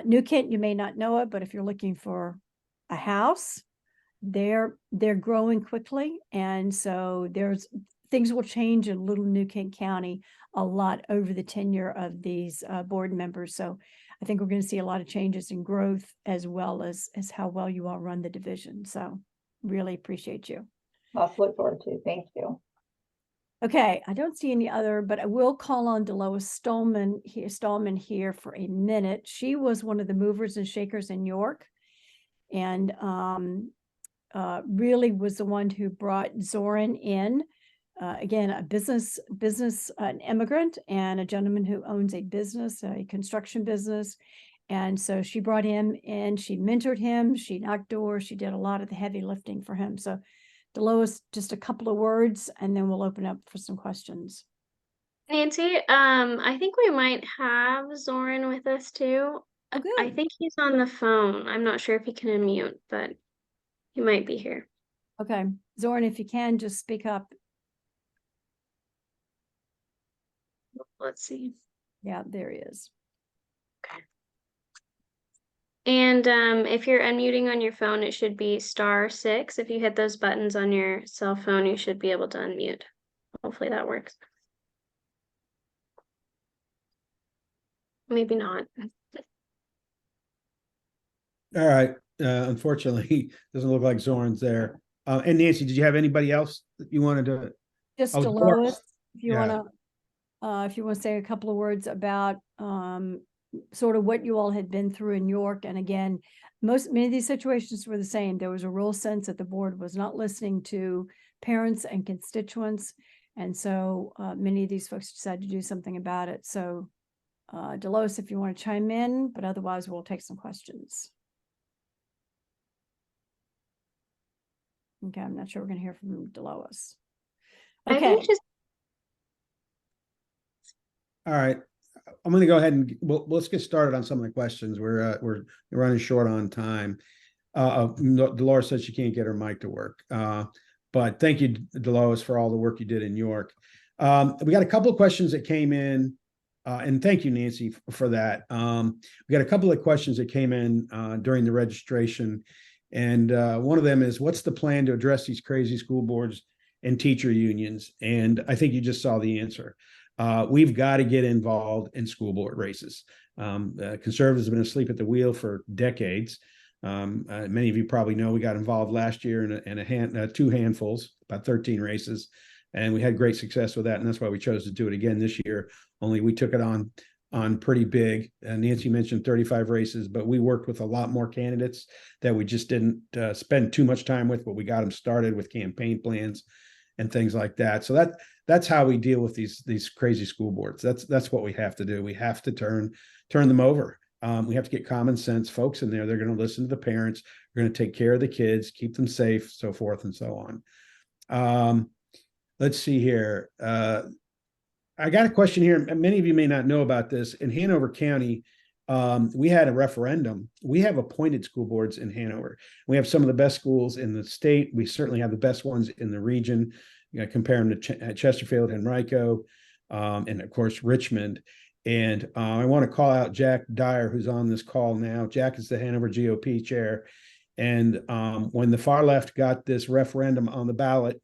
New Kent, you may not know it, but if you're looking for a house, they're growing quickly. And so things will change in Little New Kent County a lot over the tenure of these board members. So I think we're going to see a lot of changes in growth as well as how well you all run the division. So really appreciate you. Lots to look forward to. Thank you. Okay, I don't see any other, but I will call on Delois Stallman here for a minute. She was one of the movers and shakers in York, and really was the one who brought Zoran in. Again, a business, an immigrant, and a gentleman who owns a business, a construction business. And so she brought him in, she mentored him, she knocked doors, she did a lot of the heavy lifting for him. So Delois, just a couple of words, and then we'll open up for some questions. Nancy, I think we might have Zoran with us too. Oh, I good. think he's on the phone. I'm not sure if he can unmute, but he might be here. Okay, Zoran, if you can, just speak up. Let's see. Yeah, there he is. And if you're unmuting on your phone, it should be *6. If you hit those buttons on your cell phone, you should be able to unmute. Hopefully that works. Maybe not. All right. Unfortunately, doesn't look like Zoran's there. And Nancy, did you have anybody else that you wanted to? Just Oh, Delois, if you yeah. want to say a couple of words about sort of what you all had been through in York. And again, many of these situations were the same. There was a real sense that the board was not listening to parents and constituents. And so many of these folks decided to do something about it. So Delois, if you want to chime in, but otherwise we'll take some questions. Okay, I'm not sure we're going to hear from Delois. I Okay. think just All right. I'm going to go ahead and let's get started on some of the questions. We're running short on time. Dolores said she can't get her mic to work. But thank you, Dolores, for all the work you did in York. We got a couple of questions that came in, and thank you, Nancy, for that. We got a couple of questions that came in during the registration, and one of them is, what's the plan to address these crazy school boards and teacher unions? And I think you just saw the answer. We've got to get involved in school board races. Conservatives have been asleep at the wheel for decades. Many of you probably know we got involved last year in 2 handfuls, about 13 races, and we had great success with that. And that's why we chose to do it again this year. Only we took it on pretty big. Nancy mentioned 35 races, but we worked with a lot more candidates that we just didn't spend too much time with, but we got them started with campaign plans and things like that. So that's how we deal with these crazy school boards. That's what we have to do. We have to turn them over. We have to get common sense folks in there. They're going to listen to the parents. We're going to take care of the kids, keep them safe, so forth and so on. Let's see here. I got a question here. Many of you may not know about this. In Hanover County, we had a referendum. We have appointed school boards in Hanover. We have some of the best schools in the state. We certainly have the best ones in the region. You know, compare them to Chesterfield, Henrico, and of course Richmond. And I want to call out Jack Dyer, who's on this call now. Jack is the Hanover GOP chair. And when the far left got this referendum on the ballot,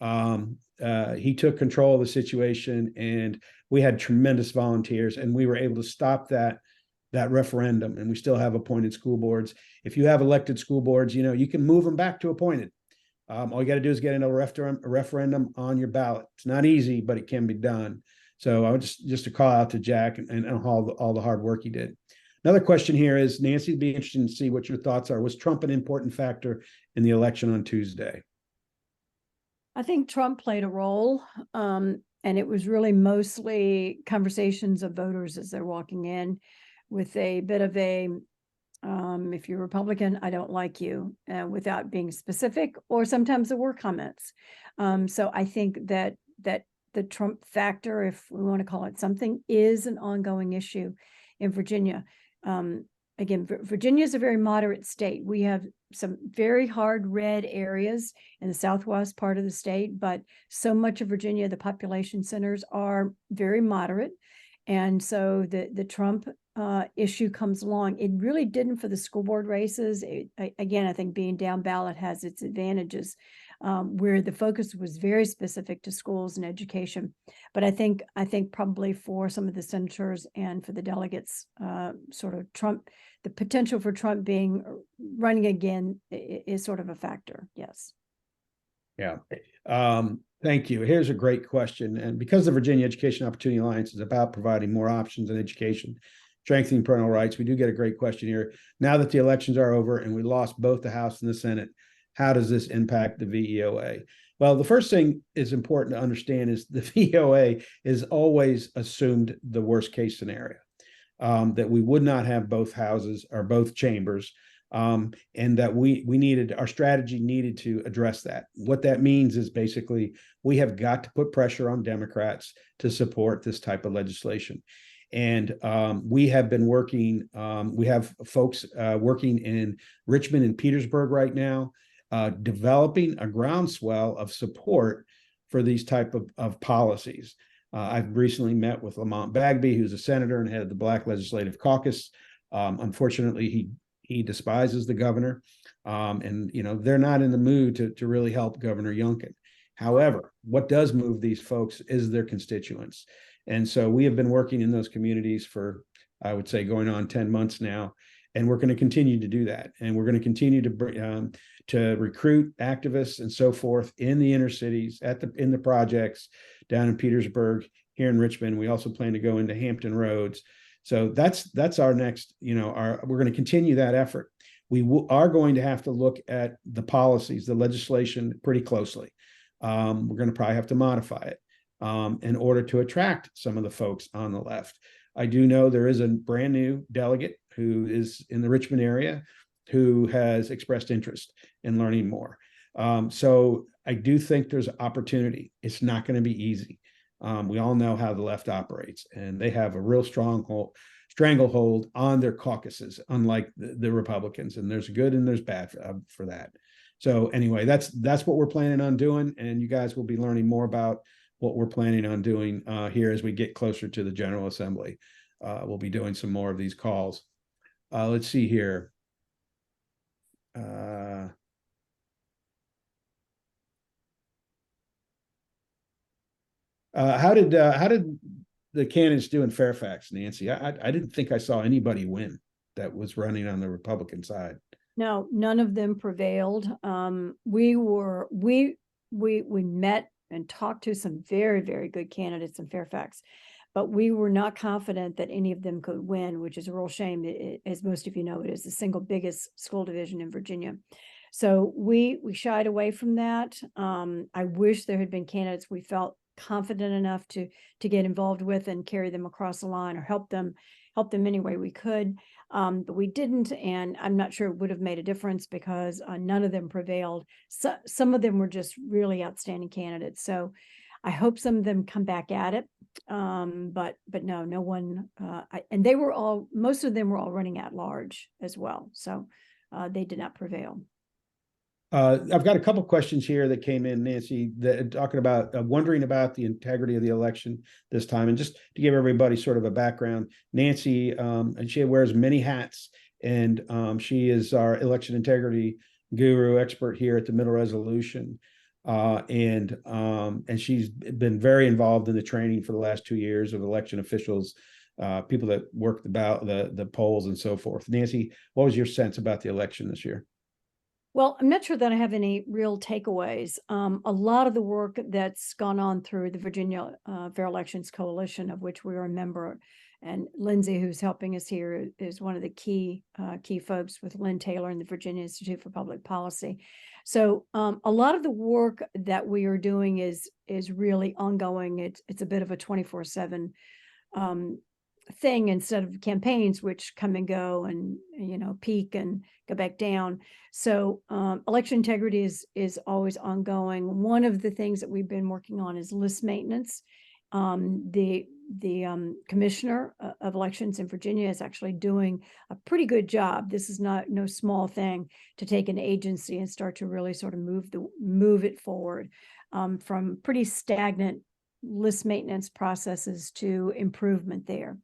he took control of the situation, and we had tremendous volunteers, and we were able to stop that referendum. And we still have appointed school boards. If you have elected school boards, you know, you can move them back to appointed. All you got to do is get a referendum on your ballot. It's not easy, but it can be done. So I would just to call out to Jack and all the hard work he did. Another question here is, Nancy, it'd be interesting to see what your thoughts are. Was Trump an important factor in the election on Tuesday? I think Trump played a role. and it was really mostly conversations of voters as they're walking in with a bit of a, if you're Republican, I don't like you, without being specific, or sometimes there were comments. So I think that the Trump factor, if we want to call it something, is an ongoing issue in Virginia. Again, Virginia is a very moderate state. We have some very hard red areas in the southwest part of the state, but so much of Virginia, the population centers are very moderate. And so the Trump issue comes along. It really didn't for the school board races. Again, I think being down ballot has its advantages, where the focus was very specific to schools and education. But I think probably for some of the senators and for the delegates, sort of Trump, the potential for Trump running again is sort of a factor. Yes. Yeah. Thank you. Here's a great question. And because the Virginia Education Opportunity Alliance is about providing more options in education, strengthening parental rights, we do get a great question here. Now that the elections are over and we lost both the House and the Senate, how does this impact the VEOA? Well, the first thing is important to understand is the VEOA is always assumed the worst case scenario, that we would not have both houses or both chambers. And that our strategy needed to address that. What that means is basically we have got to put pressure on Democrats to support this type of legislation. And we have been working, we have folks working in Richmond and Petersburg right now, developing a groundswell of support for these type of policies. I've recently met with Lamont Bagby, who's a senator and head of the Black Legislative Caucus. Unfortunately, he despises the governor, and they're not in the mood to really help Governor Youngkin. However, what does move these folks is their constituents, and so we have been working in those communities for, I would say, going on 10 months now, and we're going to continue to do that, and we're going to continue to recruit activists and so forth in the inner cities, in the projects down in Petersburg, here in Richmond. We also plan to go into Hampton Roads. So that's our next, we're going to continue that effort. We are going to have to look at the policies, the legislation pretty closely. We're going to probably have to modify it in order to attract some of the folks on the left. I do know there is a brand new delegate who is in the Richmond area who has expressed interest in learning more. So I do think there's opportunity. It's not going to be easy. We all know how the left operates, and they have a real stranglehold on their caucuses, unlike the Republicans. And there's good and there's bad for that. So anyway, that's what we're planning on doing, and you guys will be learning more about what we're planning on doing here as we get closer to the General Assembly. We'll be doing some more of these calls. Let's see here. How did the candidates do in Fairfax, Nancy? I didn't think I saw anybody win that was running on the Republican side. No, none of them prevailed. We met and talked to some very, very good candidates in Fairfax, but we were not confident that any of them could win, which is a real shame. As most of you know, it is the single biggest school division in Virginia. So we shied away from that. I wish there had been candidates we felt confident enough to get involved with and carry them across the line or help them any way we could. But we didn't, and I'm not sure it would have made a difference because none of them prevailed. So, some of them were just really outstanding candidates. So I hope some of them come back at it. But no one, and most of them were all running at large as well. So they did not prevail. I've got a couple questions here that came in, Nancy, that talking about wondering about the integrity of the election this time. And just to give everybody sort of a background, Nancy, and she wears many hats, and she is our election integrity guru expert here at the Middle Resolution. And she's been very involved in the training for the last 2 years of election officials, people that work the polls and so forth. Nancy, what was your sense about the election this year? Well, I'm not sure that I have any real takeaways. A lot of the work that's gone on through the Virginia Fair Elections Coalition, of which we are a member, And Lindsay, who's helping us here, is one of the key folks with Lynn Taylor and the Virginia Institute for Public Policy. So a lot of the work that we are doing is really ongoing. It's a bit of a 24/7 thing instead of campaigns, which come and go and, peak and go back down. So election integrity is always ongoing. One of the things that we've been working on is list maintenance. The commissioner of elections in Virginia is actually doing a pretty good job. This is no small thing to take an agency and start to really sort of move it forward from pretty stagnant list maintenance processes to improvement there.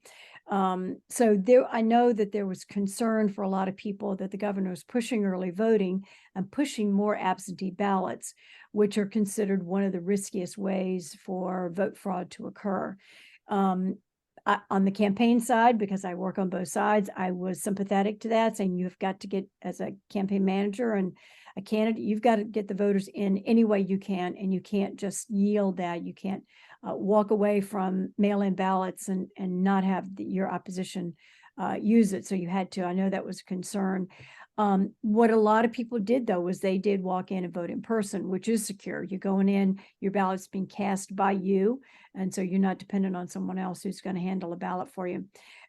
So I know that there was concern for a lot of people that the governor was pushing early voting and pushing more absentee ballots, which are considered one of the riskiest ways for vote fraud to occur. On the campaign side, because I work on both sides, I was sympathetic to that, saying you've got to get, as a campaign manager and a candidate, you've got to get the voters in any way you can, and you can't just yield that. You can't walk away from mail-in ballots and not have your opposition use it. So you had to. I know that was a concern. What a lot of people did, though, was they did walk in and vote in person, which is secure. You're going in, your ballot's being cast by you, and so you're not dependent on someone else who's going to handle a ballot for you.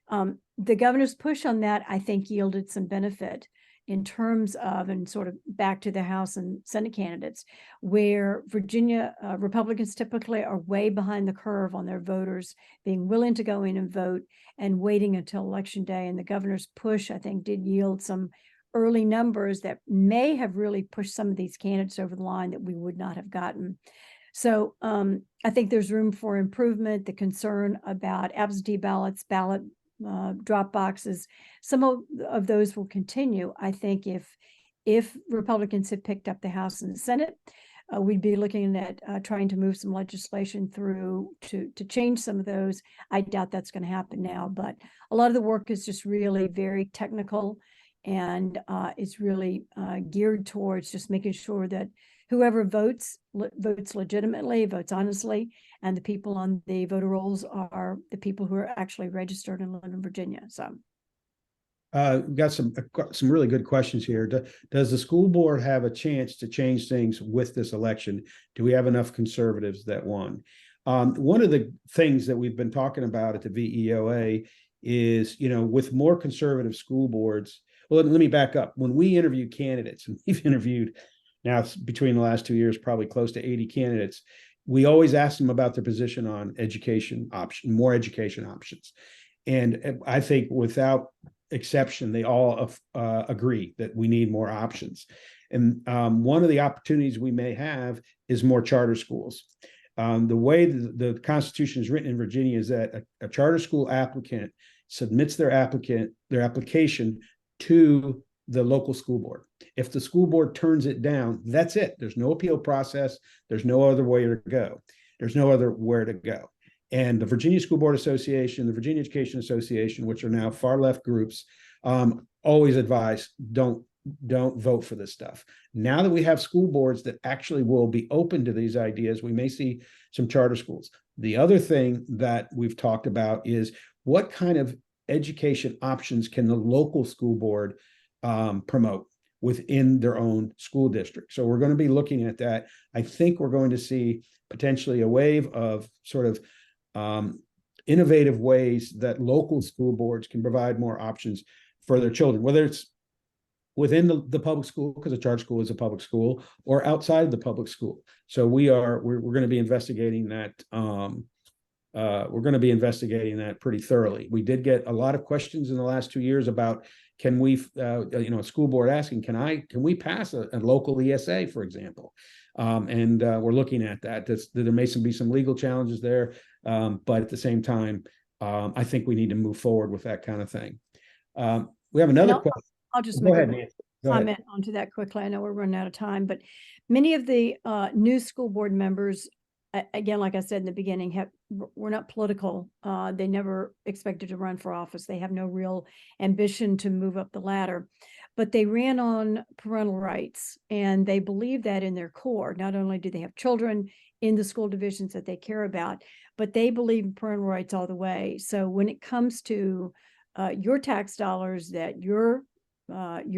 The governor's push on that, I think, yielded some benefit in terms of, and sort of back to the House and Senate candidates, where Virginia Republicans typically are way behind the curve on their voters being willing to go in and vote and waiting until election day. And the governor's push, I think, did yield some early numbers that may have really pushed some of these candidates over the line that we would not have gotten. So I think there's room for improvement. The concern about absentee ballots, ballot drop boxes, some of those will continue. I think if Republicans had picked up the House and the Senate, we'd be looking at trying to move some legislation through to change some of those. I doubt that's going to happen now, but a lot of the work is just really very technical, and it's really geared towards just making sure that whoever votes legitimately, votes honestly, and the people on the voter rolls are the people who are actually registered and live in Virginia. So we've got some really good questions here. Does the school board have a chance to change things with this election? Do we have enough conservatives that won? One of the things that we've been talking about at the VEOA is, with more conservative school boards. Well, let me back up. When we interview candidates, and we've interviewed now between the last 2 years, probably close to 80 candidates, we always ask them about their position on more education options. And I think without exception, they all agree that we need more options. And one of the opportunities we may have is more charter schools. The way the Constitution is written in Virginia is that a charter school applicant submits their application to the local school board. If the school board turns it down, that's it. There's no appeal process. There's no other way to go. There's no other where to go. And the Virginia School Board Association, the Virginia Education Association, which are now far left groups, always advise don't vote for this stuff. Now that we have school boards that actually will be open to these ideas, we may see some charter schools. The other thing that we've talked about is what kind of education options can the local school board promote within their own school district. So we're going to be looking at that. I think we're going to see potentially a wave of sort of innovative ways that local school boards can provide more options for their children, whether it's within the public school, because a charter school is a public school, or outside of the public school. So we're going to be investigating that. We're going to be investigating that pretty thoroughly. We did get a lot of questions in the last 2 years about, can we, a school board asking, can we pass a local ESA, for example? And we're looking at that. There may be some legal challenges there, but at the same time, I think we need to move forward with that kind of thing. We have another question. I'll just Go make ahead, a Nancy. comment onto that quickly. I know we're running out of time, but many of the new school board members again, like I said in the beginning, we're not political. They never expected to run for office. They have no real ambition to move up the ladder, but they ran on parental rights, and they believe that in their core. Not only do they have children in the school divisions that they care about, but they believe in parental rights all the way. So when it comes to your tax dollars that your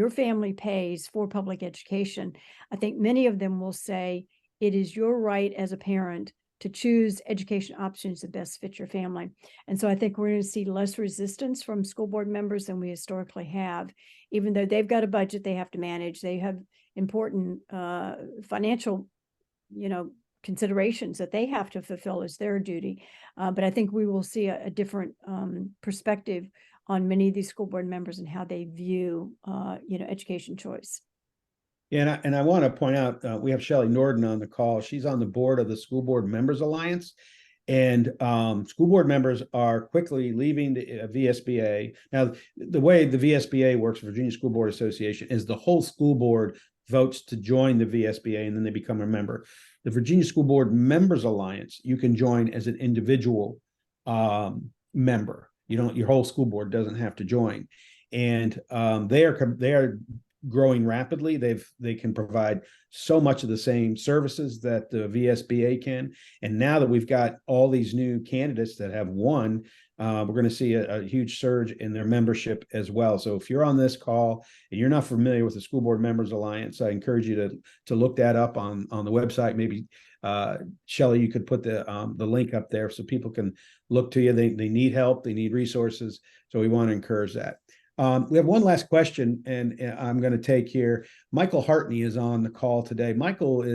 family pays for public education, I think many of them will say it is your right as a parent to choose education options that best fit your family. And so I think we're going to see less resistance from school board members than we historically have, even though they've got a budget they have to manage. They have important financial, considerations that they have to fulfill as their duty. But I think we will see a different perspective on many of these school board members and how they view, education choice. Yeah, and I want to point out, we have Shelley Norden on the call. She's on the board of the School Board Members Alliance. And school board members are quickly leaving the VSBA. Now, the way the VSBA works, Virginia School Board Association, is the whole school board votes to join the VSBA, and then they become a member. The Virginia School Board Members Alliance, you can join as an individual member. Your whole school board doesn't have to join. And they are growing rapidly. They can provide so much of the same services that the VSBA can. And now that we've got all these new candidates that have won, we're going to see a huge surge in their membership as well. So if you're on this call and you're not familiar with the School Board Members Alliance, I encourage you to look that up on the website. Maybe Shelley, you could put the link up there so people can look to you. They need help, they need resources. So we want to encourage that. We have one last question, and I'm going to take here. Michael Hartney is on the call today. Michael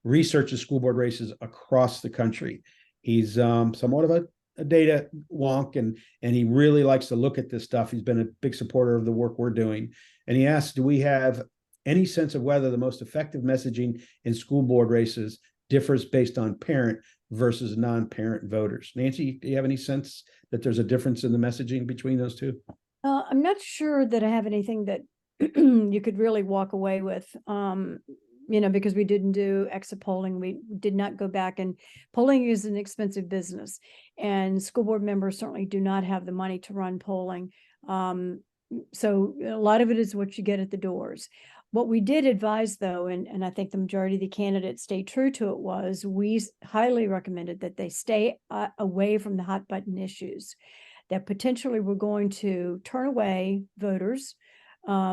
researches school board races across the country. He's somewhat of a data wonk, and he really likes to look at this stuff. He's been a big supporter of the work we're doing. And he asks, do we have any sense of whether the most effective messaging in school board races differs based on parent versus non-parent voters? Nancy, do you have any sense that there's a difference in the messaging between those two? I'm not sure that I have anything that you could really walk away with, because we didn't do exit polling. We did not go back, and polling is an expensive business, and school board members certainly do not have the money to run polling. So a lot of it is what you get at the doors. What we did advise, though, and I think the majority of the candidates stayed true to it, was we highly recommended that they stay away from the hot button issues that potentially were going to turn away voters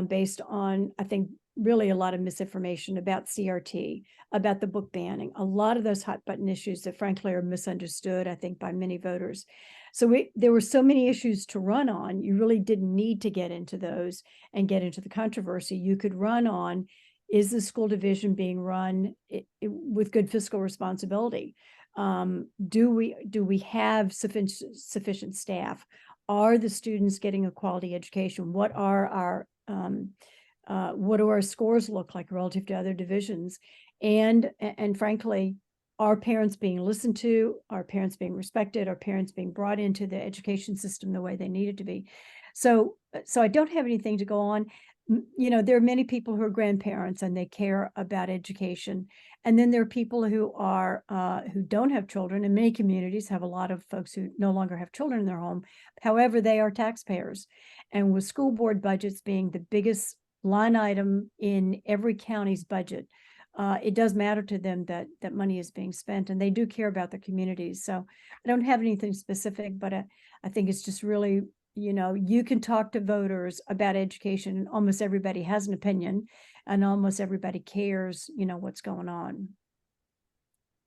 based on, I think, really a lot of misinformation about CRT, about the book banning, a lot of those hot button issues that frankly are misunderstood, I think, by many voters. So there were so many issues to run on, you really didn't need to get into those and get into the controversy. You could run on, is the school division being run with good fiscal responsibility? Do we have sufficient staff? Are the students getting a quality education? What do our scores look like relative to other divisions? And frankly, are parents being listened to? Are parents being respected? Are parents being brought into the education system the way they needed to be? So I don't have anything to go on. There are many people who are grandparents and they care about education. And then there are people who don't have children, and many communities have a lot of folks who no longer have children in their home. However, they are taxpayers. And with school board budgets being the biggest line item in every county's budget, it does matter to them that money is being spent, and they do care about their communities. So I don't have anything specific, but I think it's just really, you can talk to voters about education, and almost everybody has an opinion, and almost everybody cares, what's going on.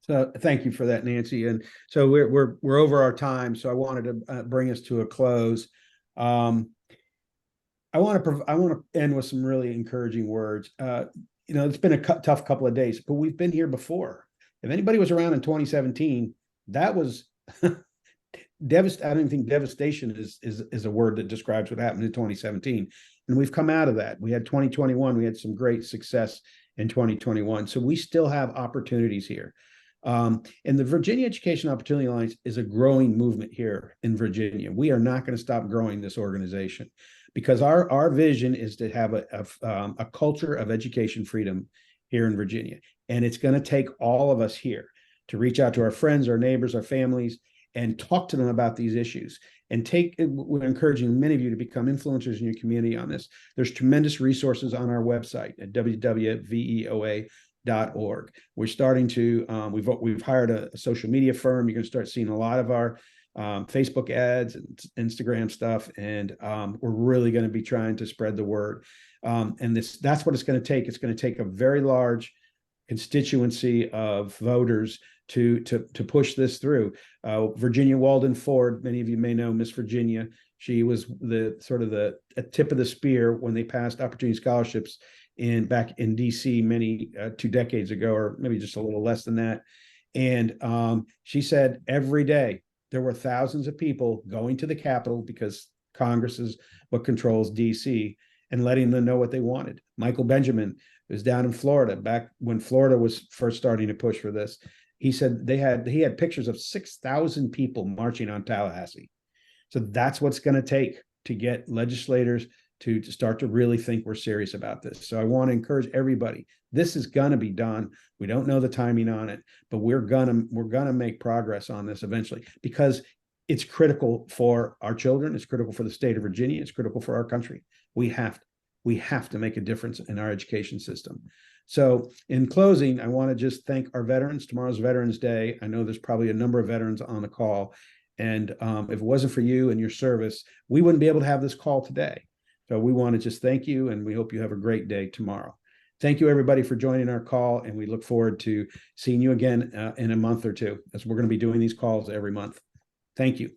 So thank you for that, Nancy. And so we're over our time, so I wanted to bring us to a close. I want to end with some really encouraging words. It's been a tough couple of days, but we've been here before. If anybody was around in 2017, that was I don't think devastation is a word that describes what happened in 2017. And we've come out of that. We had 2021. We had some great success in 2021. So we still have opportunities here. And the Virginia Education Opportunity Alliance is a growing movement here in Virginia. We are not going to stop growing this organization, because our vision is to have a culture of education freedom here in Virginia. And it's going to take all of us here. to reach out to our friends, our neighbors, our families, and talk to them about these issues. And we're encouraging many of you to become influencers in your community on this. There's tremendous resources on our website at www.veoa.org. We're starting to, we've hired a social media firm. You're going to start seeing a lot of our Facebook ads and Instagram stuff. And we're really going to be trying to spread the word. And that's what it's going to take. It's going to take a very large constituency of voters to push this through. Virginia Walden Ford, many of you may know Miss Virginia. She was the sort of the tip of the spear when they passed opportunity scholarships back in DC many 2 decades ago, or maybe just a little less than that. And she said every day there were thousands of people going to the Capitol, because Congress is what controls DC, and letting them know what they wanted. Michael Benjamin was down in Florida back when Florida was first starting to push for this. He said he had pictures of 6,000 people marching on Tallahassee. So that's what's going to take to get legislators to start to really think we're serious about this. So I want to encourage everybody. This is going to be done. We don't know the timing on it, but we're gonna make progress on this eventually, because it's critical for our children. It's critical for the state of Virginia. It's critical for our country. We have to make a difference in our education system. So in closing, I want to just thank our veterans. Tomorrow's Veterans Day. I know there's probably a number of veterans on the call. And if it wasn't for you and your service, we wouldn't be able to have this call today. So we want to just thank you, and we hope you have a great day tomorrow. Thank you, everybody, for joining our call, and we look forward to seeing you again in a month or two, as we're going to be doing these calls every month. Thank you.